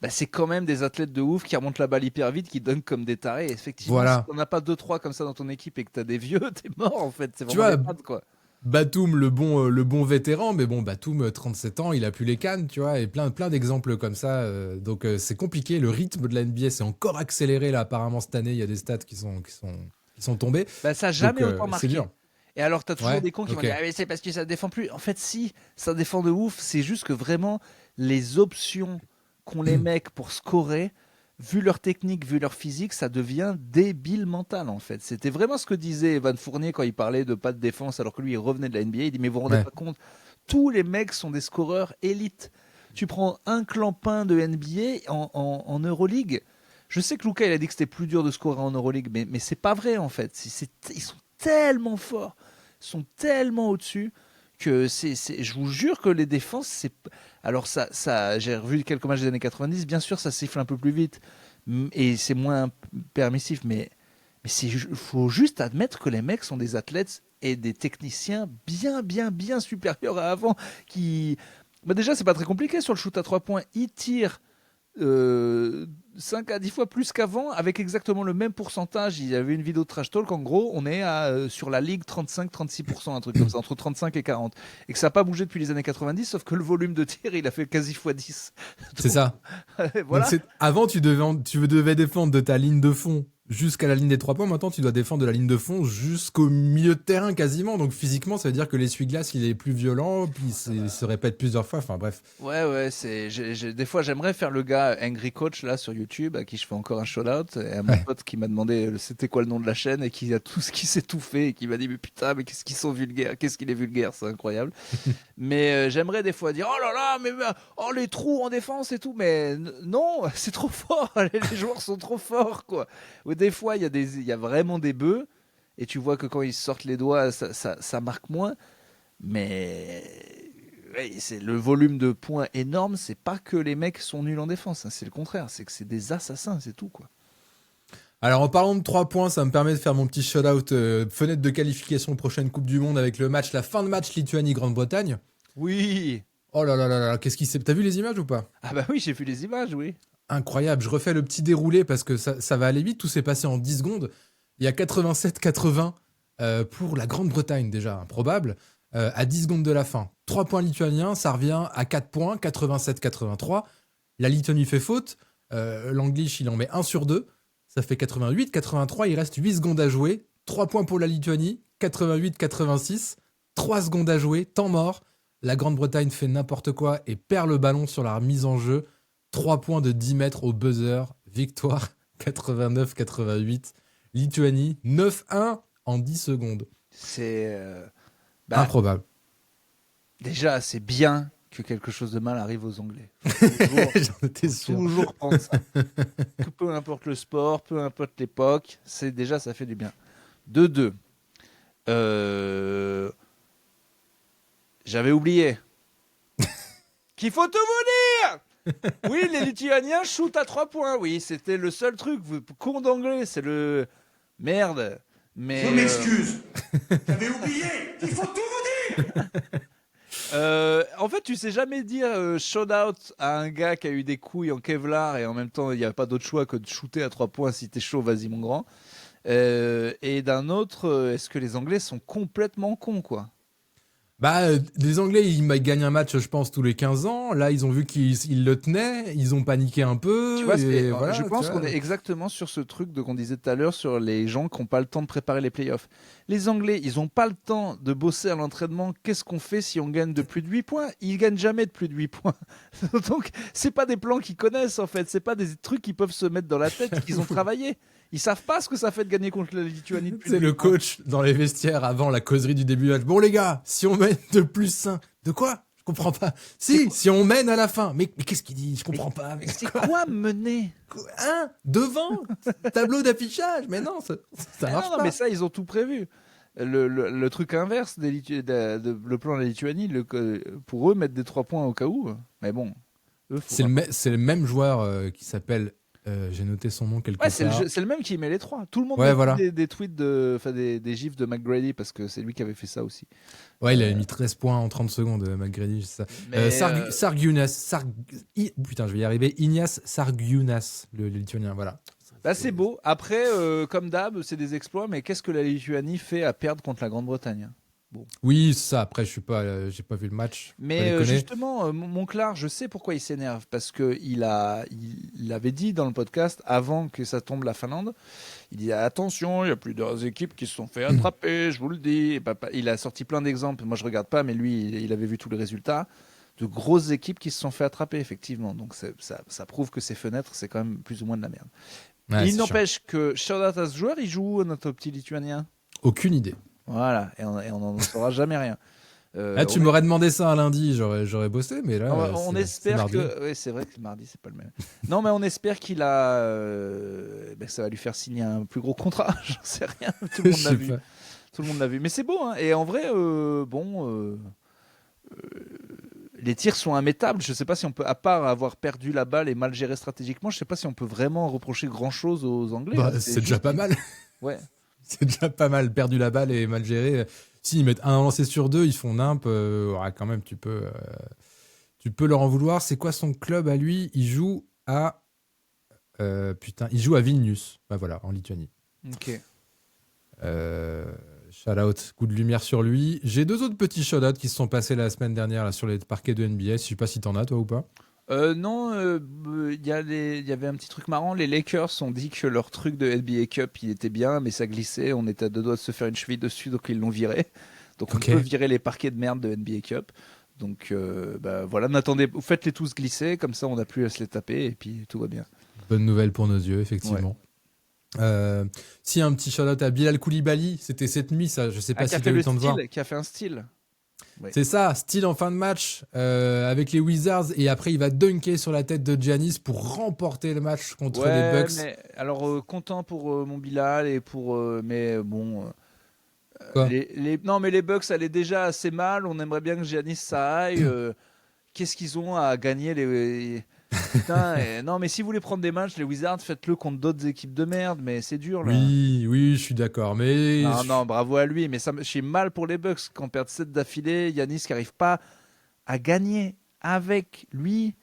c'est quand même des athlètes de ouf qui remontent la balle hyper vite, qui donnent comme des tarés. Et effectivement, voilà. Si t'en as pas 2-3 comme ça dans ton équipe et que t'as des vieux, t'es mort en fait. C'est vraiment des pattes, quoi. Batum, le bon vétéran, mais bon, Batum, 37 ans, il a plus les cannes, tu vois, et plein d'exemples comme ça. Donc c'est compliqué. Le rythme de la NBA s'est encore accéléré là. Apparemment cette année, il y a des stats qui sont tombés. Bah, ça n'a Donc jamais autant c'est marqué. dur. Et alors, t'as toujours Ouais, des cons qui vont ok. dire ah, mais c'est parce que ça défend plus. En fait, si, ça défend de ouf. C'est juste que vraiment, les options qu'ont les mecs pour scorer, vu leur technique, vu leur physique, ça devient débile mental en fait. C'était vraiment ce que disait Evan Fournier quand il parlait de pas de défense alors que lui il revenait de la NBA. Il dit mais vous vous rendez Ouais. pas compte, tous les mecs sont des scoreurs élites. Tu prends un clampin de NBA en Euroleague. Je sais que Luka il a dit que c'était plus dur de scorer en Euroleague, mais c'est pas vrai en fait. Ils sont tellement forts, ils sont tellement au-dessus que je vous jure que les défenses, alors j'ai revu quelques matchs des années 90, bien sûr ça siffle un peu plus vite et c'est moins permissif, mais il faut juste admettre que les mecs sont des athlètes et des techniciens bien supérieurs à avant. Déjà c'est pas très compliqué sur le shoot à 3 points, ils tirent 5 à 10 fois plus qu'avant avec exactement le même pourcentage. Il y avait une vidéo de Trash Talk, en gros on est sur la ligue 35-36%, un truc comme ça, entre 35 et 40, et que ça n'a pas bougé depuis les années 90, sauf que le volume de tir il a fait quasi x 10. C'est ça. Voilà. Donc avant, tu devais défendre de ta ligne de fond jusqu'à la ligne des 3 points. Maintenant, tu dois défendre de la ligne de fond jusqu'au milieu de terrain quasiment. Donc physiquement, ça veut dire que l'essuie-glace, il est plus violent, puis il se répète plusieurs fois. Enfin bref. Ouais, des fois j'aimerais faire le gars Angry Coach là sur YouTube, à qui je fais encore un shout-out, et à mon pote qui m'a demandé c'était quoi le nom de la chaîne, et qui a tout ce qui s'est tout fait, et qui m'a dit mais putain, mais qu'est-ce qu'ils sont vulgaires, qu'est-ce qu'il est vulgaire, c'est incroyable. Mais j'aimerais des fois dire oh là là, mais oh les trous en défense et tout, mais non, c'est trop fort, les joueurs sont trop forts quoi. Ou des fois il y a vraiment des bœufs, et tu vois que quand ils sortent les doigts ça marque moins, mais ouais, c'est le volume de points énorme. C'est pas que les mecs sont nuls en défense, hein, c'est le contraire, c'est que c'est des assassins, c'est tout quoi. Alors en parlant de 3 points, ça me permet de faire mon petit shout-out fenêtre de qualification prochaine Coupe du Monde avec la fin de match Lituanie-Grande-Bretagne. Oui. Oh là là là là, qu'est-ce qui s'est... T'as vu les images ou pas? Ah bah oui, j'ai vu les images, oui. Incroyable, je refais le petit déroulé parce que ça va aller vite, tout s'est passé en 10 secondes. Il y a 87-80 pour la Grande-Bretagne déjà, improbable, à 10 secondes de la fin. 3 points lituaniens, ça revient à 4 points, 87-83. La Lituanie fait faute, l'Anglish il en met 1 sur 2, ça fait 88-83, il reste 8 secondes à jouer, 3 points pour la Lituanie, 88-86, 3 secondes à jouer, temps mort, la Grande-Bretagne fait n'importe quoi et perd le ballon sur la remise en jeu, 3 points de 10 mètres au buzzer, victoire 89-88, Lituanie 9-1 en 10 secondes. C'est Improbable. déjà c'est bien que quelque chose de mal arrive aux Anglais. J'en étais sûr. Toujours prendre ça. Que peu importe le sport, peu importe l'époque, c'est déjà ça fait du bien. 2-2. J'avais oublié qu'il faut tout vous dire. Oui, les Lituaniens shootent à 3 points. Oui, c'était le seul truc. Vous, con d'anglais, c'est le merde. Mais Je m'excuse. J'avais oublié. Il faut tout vous dire. en fait, tu sais jamais dire shout out à un gars qui a eu des couilles en Kevlar, et en même temps, il n'y a pas d'autre choix que de shooter à 3 points. Si t'es chaud, vas-y mon grand. Et d'un autre, est-ce que les Anglais sont complètement cons, quoi? Bah, les Anglais, ils gagnent un match, je pense, tous les 15 ans. Là, ils ont vu qu'ils le tenaient, ils ont paniqué un peu. Tu vois, et voilà, je pense tu qu'on vois. est exactement sur ce truc qu'on disait tout à l'heure sur les gens qui n'ont pas le temps de préparer les playoffs. Les Anglais, ils n'ont pas le temps de bosser à l'entraînement. Qu'est-ce qu'on fait si on gagne de plus de 8 points? Ils gagnent jamais de plus de 8 points. Donc, c'est pas des plans qu'ils connaissent, en fait. C'est pas des trucs qu'ils peuvent se mettre dans la tête, qu'ils ont travaillé. Ils savent pas ce que ça fait de gagner contre la Lituanie depuis C'est le coach dans les vestiaires avant la causerie du début du match. Bon, les gars, si on mène de plus 1, de quoi? Je comprends pas. Si on mène à la fin. Mais qu'est-ce qu'il dit? Je comprends pas. Mais C'est quoi mener? Hein? Devant? Tableau d'affichage? Mais non, ça marche Non, pas. mais ça, ils ont tout prévu. Le truc inverse le plan de la Lituanie, pour eux, mettre des 3 points au cas où. Mais bon. Eux, C'est le même joueur qui s'appelle. J'ai noté son nom quelque ouais, part. c'est le même qui met les 3. Tout le monde Ouais, met voilà. des tweets, des gifs de McGrady, parce que c'est lui qui avait fait ça aussi. Ouais, il avait mis 13 points en 30 secondes, McGrady, c'est ça. Mais, Sargiunas. Putain, je vais y arriver. Ignace Sargiunas, le Lituanien, voilà. bah, c'est beau. Après, comme d'hab, c'est des exploits, mais qu'est-ce que la Lituanie fait à perdre contre la Grande-Bretagne? Oui, ça. Après, j'ai pas vu le match. Mais justement, Monclar, je sais pourquoi il s'énerve. Parce qu'il avait dit dans le podcast, avant que ça tombe la Finlande, il dit attention, il y a plusieurs équipes qui se sont fait attraper, je vous le dis. Il a sorti plein d'exemples. Moi, je regarde pas, mais lui, il avait vu tous les résultats de grosses équipes qui se sont fait attraper, effectivement. Donc, ça prouve que ces fenêtres, c'est quand même plus ou moins de la merde. Ouais, Il n'empêche que, shout out à ce joueur, il joue où, notre petit Lituanien? Aucune idée. Voilà, et on n'en saura jamais rien. Tu m'aurais demandé ça un lundi, j'aurais bossé, mais là, on espère que. Oui, c'est vrai que mardi, c'est pas le même. Non, mais on espère qu'il a. Que ça va lui faire signer un plus gros contrat. J'en sais rien. Tout le monde l'a vu. Tout le monde l'a vu. Mais c'est beau, hein. Et en vrai, les tirs sont immétables. Je sais pas si on peut, à part avoir perdu la balle et mal géré stratégiquement, je sais pas si on peut vraiment reprocher grand chose aux Anglais. Bah, c'est déjà pas mal. Ouais. C'est déjà pas mal. Perdu la balle et mal géré. S'ils mettent un lancé sur 2, ils font nimp. Quand même, tu peux leur en vouloir. C'est quoi son club à lui? Il joue à Vilnius. Bah voilà, en Lituanie. Ok. Shout out, coup de lumière sur lui. J'ai 2 autres petits shout outs qui se sont passés la semaine dernière là, sur les parquets de NBA. Je sais pas si t'en as toi ou pas. Non, il y avait un petit truc marrant. Les Lakers ont dit que leur truc de NBA Cup, il était bien, mais ça glissait. On était à 2 doigts de se faire une cheville dessus, donc ils l'ont viré. Donc on peut virer les parquets de merde de NBA Cup. Donc voilà, vous faites-les tous glisser, comme ça on n'a plus à se les taper et puis tout va bien. Bonne nouvelle pour nos yeux, effectivement. Ouais. Si un petit shout-out à Bilal Koulibaly, c'était cette nuit, ça. Je sais pas si tu as eu le temps de voir. Qui a fait un style. Ouais. C'est ça, style en fin de match avec les Wizards et après il va dunker sur la tête de Giannis pour remporter le match contre les Bucks. Mais, alors content pour mon Bilal et pour mais bon. Non mais les Bucks allaient déjà assez mal. On aimerait bien que Giannis ça aille. Qu'est-ce qu'ils ont à gagner Putain, non mais si vous voulez prendre des matchs, les Wizards, faites-le contre d'autres équipes de merde, mais c'est dur là. Oui, je suis d'accord, mais... Non, bravo à lui, mais je suis mal pour les Bucks qu'on perd 7 d'affilée, Giannis qui n'arrive pas à gagner avec lui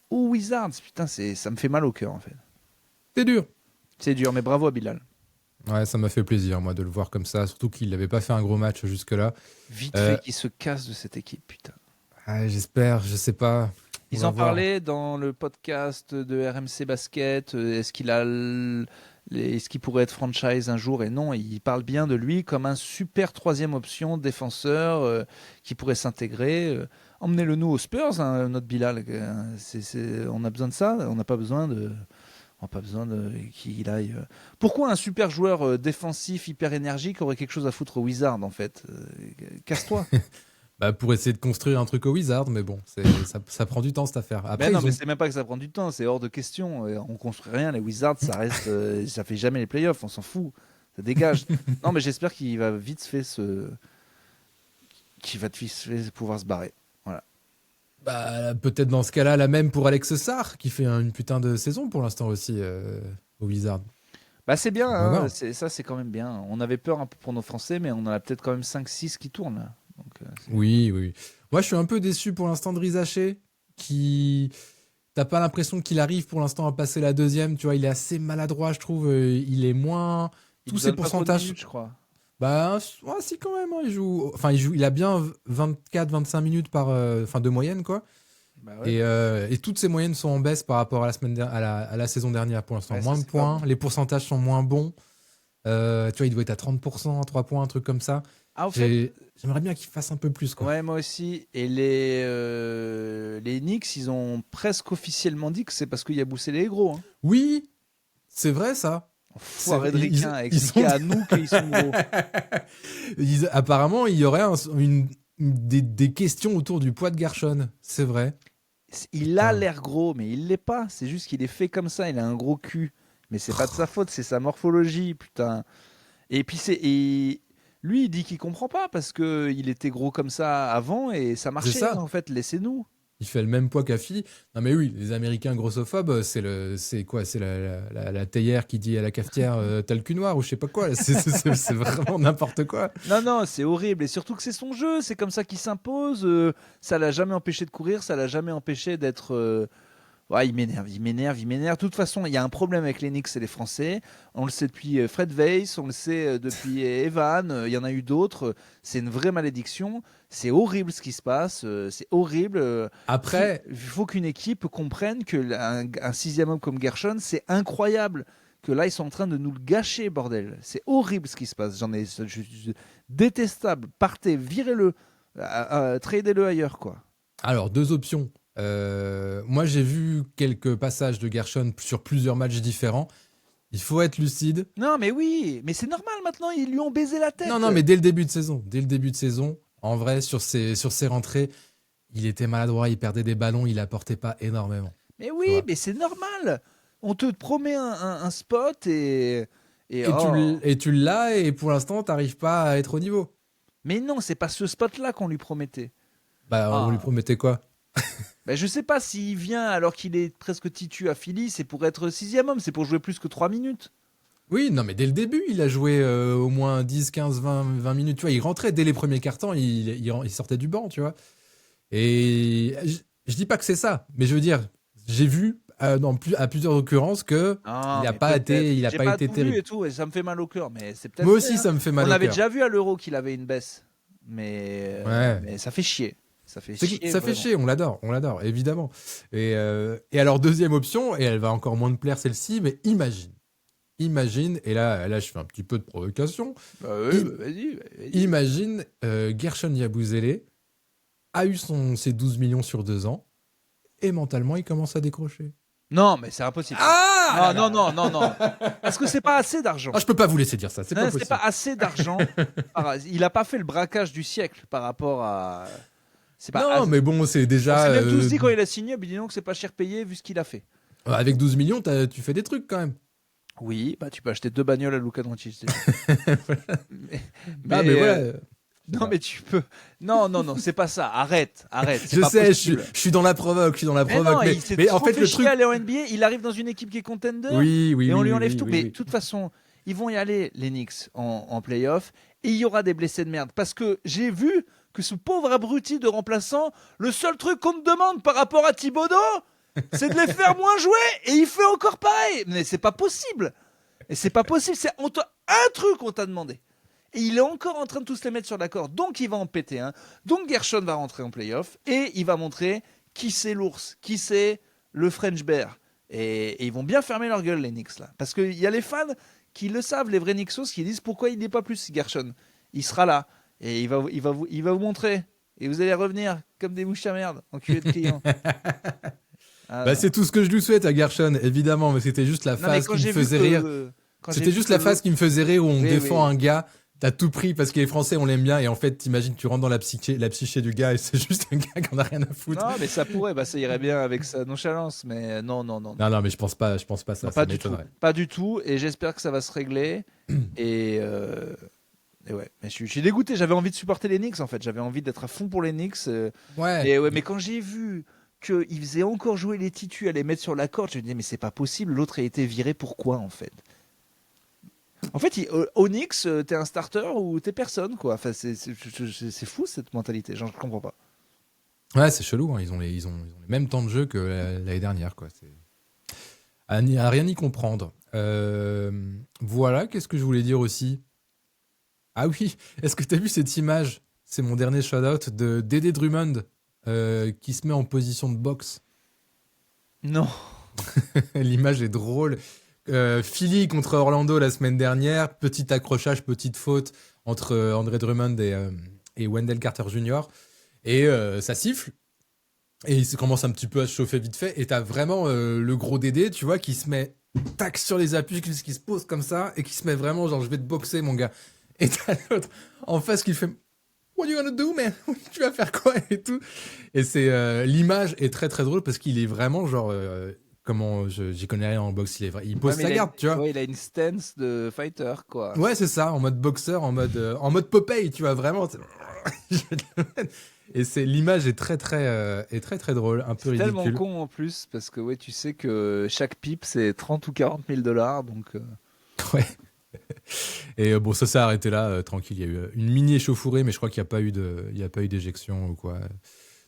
aux Wizards. Putain, ça me fait mal au cœur en fait. C'est dur, mais bravo à Bilal. Ouais, ça m'a fait plaisir moi de le voir comme ça, surtout qu'il n'avait pas fait un gros match jusque-là. Vite fait qu'il se casse de cette équipe, putain. J'espère, je sais pas. Ils en parlaient dans le podcast de RMC Basket. Est-ce qu'il pourrait être franchise un jour? Et non, ils parlent bien de lui comme un super troisième option défenseur qui pourrait s'intégrer. Emmenez-le nous aux Spurs, hein, notre Bilal. On a besoin de ça. On n'a pas besoin qu'il aille. Pourquoi un super joueur défensif hyper énergique aurait quelque chose à foutre au Wizard en fait? Casse-toi. Pour essayer de construire un truc au Wizard, mais bon, ça prend du temps cette affaire. Après, mais c'est même pas que ça prend du temps, c'est hors de question. On construit rien, les Wizards, ça reste, ça fait jamais les playoffs, on s'en fout, ça dégage. Non, mais j'espère qu'il va vite fait pouvoir se barrer. Voilà. Peut-être dans ce cas-là, la même pour Alex Sarr, qui fait une putain de saison pour l'instant aussi au Wizard. C'est bien, hein, c'est quand même bien. On avait peur un peu pour nos Français, mais on en a peut-être quand même 5-6 qui tournent là. Donc, oui. Moi, je suis un peu déçu pour l'instant de Rizaché, qui... T'as pas l'impression qu'il arrive pour l'instant à passer la deuxième, tu vois, il est assez maladroit, je trouve. Il est moins... Tous ses pourcentages... minutes, je crois. Si, quand même, hein, il a bien 24-25 minutes de moyenne, quoi. Ouais. Et toutes ces moyennes sont en baisse par rapport à la saison dernière pour l'instant. Moins de points, les pourcentages sont moins bons. Tu vois, il doit être à 30%, 3 points, un truc comme ça. J'aimerais bien qu'il fasse un peu plus, quoi. Ouais, moi aussi. Et les Knicks, ils ont presque officiellement dit que c'est parce qu'il y a Boussel et gros. Hein. Oui, c'est vrai ça. Foiré de ricain, expliquer à nous qu'ils sont gros. Apparemment, il y aurait des questions autour du poids de Gershon, c'est vrai. Il a l'air gros, mais il l'est pas. C'est juste qu'il est fait comme ça, il a un gros cul. Mais c'est pas de sa faute, c'est sa morphologie, putain. Et puis lui, il dit qu'il comprend pas parce qu'il était gros comme ça avant et ça marchait. Ça. En fait, laissez-nous. Il fait le même poids qu'Afi. Non mais oui, les Américains grossophobes, c'est quoi? C'est la théière qui dit à la cafetière t'as le cul noir ou je sais pas quoi. C'est vraiment n'importe quoi. Non, c'est horrible. Et surtout que c'est son jeu, c'est comme ça qu'il s'impose. Ça l'a jamais empêché de courir, ça l'a jamais empêché d'être Ouais, il m'énerve. De toute façon, il y a un problème avec les Knicks et les Français. On le sait depuis Fred Weiss, on le sait depuis Evan, il y en a eu d'autres. C'est une vraie malédiction. C'est horrible ce qui se passe. C'est horrible. Après, Il faut qu'une équipe comprenne qu'un sixième homme comme Gershon, c'est incroyable. Que là, ils sont en train de nous le gâcher, bordel. C'est horrible ce qui se passe. Détestable. Partez, virez-le. Tradez-le ailleurs, quoi. alors, 2 options. Moi, j'ai vu quelques passages de Gershon sur plusieurs matchs différents. Il faut être lucide. Non, mais oui, mais c'est normal maintenant, ils lui ont baisé la tête. Non, mais dès le début de saison, en vrai, sur ses rentrées, il était maladroit, il perdait des ballons, il apportait pas énormément. Mais oui, mais c'est normal. On te promet un spot Et tu l'as, et pour l'instant, t'arrives pas à être au niveau. Mais non, c'est pas ce spot-là qu'on lui promettait. On lui promettait quoi? Je sais pas s'il vient alors qu'il est presque titu à Philly, c'est pour être sixième homme, c'est pour jouer plus que 3 minutes. Oui, non, mais dès le début, il a joué au moins 10, 15, 20 minutes. Tu vois, il rentrait dès les premiers cartons, il sortait du banc, tu vois. Et je dis pas que c'est ça, mais je veux dire, j'ai vu à plusieurs occurrences que il n'a pas été terrible. Et tout, et ça me fait mal au cœur, mais c'est peut-être. Moi aussi, ça me fait mal au cœur. On avait cœur. déjà vu à l'Euro qu'il avait une baisse, mais ça fait chier. Ça fait chier, on l'adore, évidemment. Et alors, deuxième option, et elle va encore moins te plaire celle-ci, mais imagine, et là je fais un petit peu de provocation. Vas-y. Imagine Gershon Yabusele a eu ses 12 millions sur 2 ans, et mentalement, il commence à décrocher. Non, mais c'est impossible. Non. Parce que c'est pas assez d'argent. Je peux pas vous laisser dire ça, c'est pas possible. C'est pas assez d'argent. Il a pas fait le braquage du siècle par rapport à... mais bon, c'est déjà... On s'est même tous dit quand il a signé, dis donc que c'est pas cher payé vu ce qu'il a fait. Avec 12 millions, tu fais des trucs quand même. Oui, tu peux acheter 2 bagnoles à Luka Doncic. mais voilà. Non, mais tu peux. Non, c'est pas ça. Arrête. Je sais, je suis dans la provoque, mais en fait, le truc. Aller en NBA, il arrive dans une équipe qui est contender. Oui. Et on lui enlève tout. Mais de toute façon, ils vont y aller, les Knicks, en play-off. Et il y aura des blessés de merde. Parce que j'ai vu que ce pauvre abruti de remplaçant, le seul truc qu'on me demande par rapport à Thibodeau, c'est de les faire moins jouer. Et il fait encore pareil. Mais c'est pas possible. C'est un truc qu'on t'a demandé. Et il est encore en train de tous les mettre sur l'accord. Donc il va en péter un. Donc Gershon va rentrer en play-off. Et il va montrer qui c'est l'ours, qui c'est le French Bear. Et ils vont bien fermer leur gueule, les Knicks, là. Parce qu'il y a les fans qui le savent, les vrais Knicksos, qui disent pourquoi il n'est pas plus Gershon. Il sera là. Et il va vous montrer. Et vous allez revenir comme des mouches à merde, enculés de clients. C'est tout ce que je lui souhaite à Gershon, évidemment. Mais c'était juste la phase qui me faisait rire. C'était juste la phase qui me faisait rire où on défend un gars. T'as tout pris parce que les Français on l'aime bien et en fait t'imagines tu rentres dans la psyché du gars et c'est juste un gars qui en a rien à foutre. Non mais ça pourrait, ça irait bien avec sa nonchalance, mais non. Non mais je pense pas ça. Non, ça m'étonnerait. Pas du tout, et j'espère que ça va se régler. et ouais, mais je suis dégoûté. J'avais envie de supporter les Knicks en fait. J'avais envie d'être à fond pour les Knicks. Mais quand j'ai vu qu'ils faisaient encore jouer les titus à les mettre sur la corde, je me disais mais c'est pas possible. L'autre a été viré, pourquoi en fait? En fait, au Knicks, t'es un starter ou t'es personne, quoi. Enfin, c'est fou cette mentalité. Genre, je comprends pas. Ouais, c'est chelou. Hein. Ils ont les mêmes temps de jeu que l'année dernière, quoi. C'est à rien y comprendre. Voilà. Qu'est-ce que je voulais dire aussi? Ah oui. Est-ce que t'as vu cette image? C'est mon dernier shout-out de Dédé Drummond qui se met en position de boxe. Non. L'image est drôle. Philly contre Orlando la semaine dernière, petit accrochage, petite faute entre André Drummond et Wendell Carter Jr. Et ça siffle et il commence un petit peu à se chauffer vite fait et t'as vraiment le gros Dédé, tu vois, qui se met tac sur les appuis, qui se pose comme ça et qui se met vraiment genre je vais te boxer mon gars. Et t'as l'autre en face qui fait What are you gonna do, man? Tu vas faire quoi et tout. Et c'est l'image est très très drôle parce qu'il est vraiment genre comment j'y connais rien en boxe, il pose sa garde, tu vois. Ouais, il a une stance de fighter, quoi. Ouais, c'est ça, en mode boxeur, en mode Popeye, tu vois, vraiment. Et l'image est très très drôle, un peu ridicule. C'est tellement con en plus, parce que ouais, tu sais que chaque pipe c'est 30 ou 40 000 $, donc. Ouais. Et bon, ça s'est arrêté là, tranquille. Il y a eu une mini échauffourée, mais je crois qu'il n'y a pas eu d'éjection ou quoi.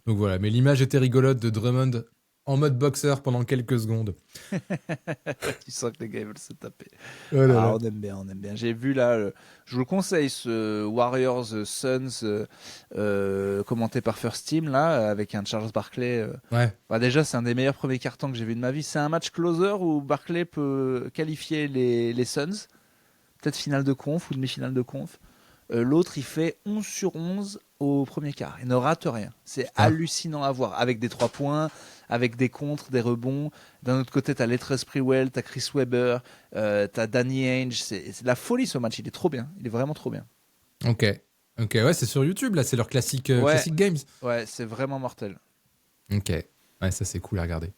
Donc voilà, mais l'image était rigolote de Drummond en mode boxeur pendant quelques secondes. Tu sens que les gars ils veulent se taper. Oh là là. On aime bien, on aime bien. J'ai vu là, je vous le conseille, ce Warriors Suns commenté par First Team là, avec un Charles Barkley. Ouais. Bah déjà, c'est un des meilleurs premiers cartons que j'ai vu de ma vie. C'est un match closer où Barkley peut qualifier les Suns, peut-être finale de conf ou demi-finale de conf. L'autre, il fait 11 sur 11 au premier quart. Il ne rate rien. C'est hallucinant à voir. Avec des 3 points, avec des contres, des rebonds. D'un autre côté, tu as Latrell Sprewell, tu as Chris Webber, tu as Danny Ainge. C'est de la folie ce match. Il est trop bien. Il est vraiment trop bien. Ok, ouais, c'est sur YouTube, là. C'est leur classique games. Ouais, c'est vraiment mortel. Ok. Ouais, ça, c'est cool à regarder.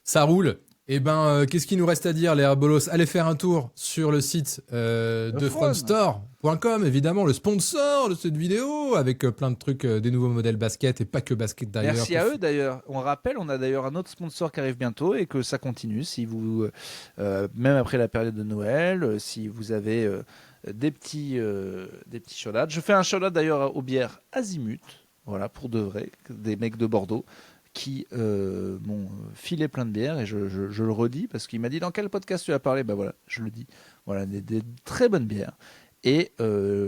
Ça roule. Eh ben, qu'est-ce qu'il nous reste à dire, les Herbolos? Allez faire un tour sur le site de frontstore.com, évidemment, le sponsor de cette vidéo, avec plein de trucs, des nouveaux modèles basket, et pas que basket d'ailleurs. Merci à eux d'ailleurs. On rappelle, on a d'ailleurs un autre sponsor qui arrive bientôt et que ça continue. Si vous, même après la période de Noël, si vous avez des petits shout-outs. Je fais un shout-out d'ailleurs aux bières Azimut, voilà, pour de vrai, des mecs de Bordeaux, qui m'ont filé plein de bières, et je le redis parce qu'il m'a dit dans quel podcast tu as parlé, bah voilà, je le dis, voilà, des très bonnes bières. Et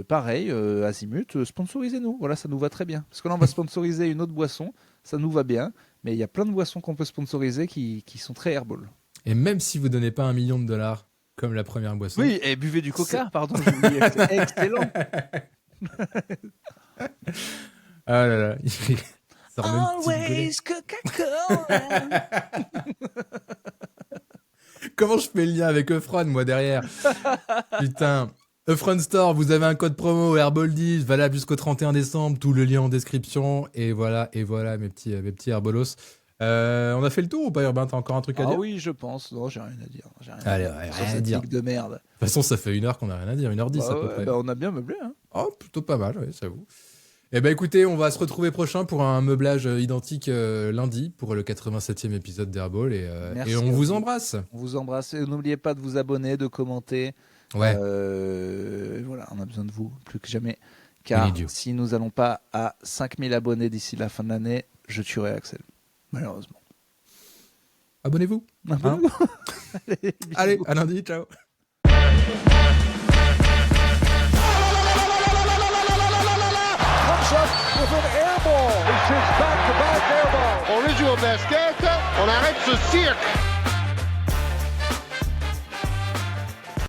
pareil, Azimut, sponsorisez-nous, voilà, ça nous va très bien, parce que là on va sponsoriser une autre boisson, ça nous va bien, mais il y a plein de boissons qu'on peut sponsoriser qui sont très airball. Et même si vous donnez pas $1 million comme la première boisson. Oui, et buvez du coca, pardon, j'ai oublié, c'est excellent. Ah là là. Always Coca-Cola. Comment je fais le lien avec Eufron, moi, derrière? Putain. Eufron Store, vous avez un code promo Herbal10, valable jusqu'au 31 décembre, tout le lien en description. Et voilà, mes petits herbolos. On a fait le tour ou pas, Urbain? T'as encore un truc à dire? Ah oui, je pense. Non, j'ai rien à dire. Allez, rien à dire. De merde. De toute façon, ça fait 1 heure qu'on a rien à dire, 1h10 à peu près. Bah, on a bien meublé, hein. Oh, plutôt pas mal, oui, j'avoue. Eh ben écoutez, on va se retrouver prochain pour un meublage identique lundi pour le 87e épisode d'Airball, et on vous embrasse. On vous embrasse, et n'oubliez pas de vous abonner, de commenter. Ouais. Voilà, on a besoin de vous plus que jamais, car si nous n'allons pas à 5000 abonnés d'ici la fin de l'année, je tuerai Axel, malheureusement. Abonnez-vous. Abonnez-vous. Allez, à lundi, ciao. On rejoue au basket, on arrête ce cirque.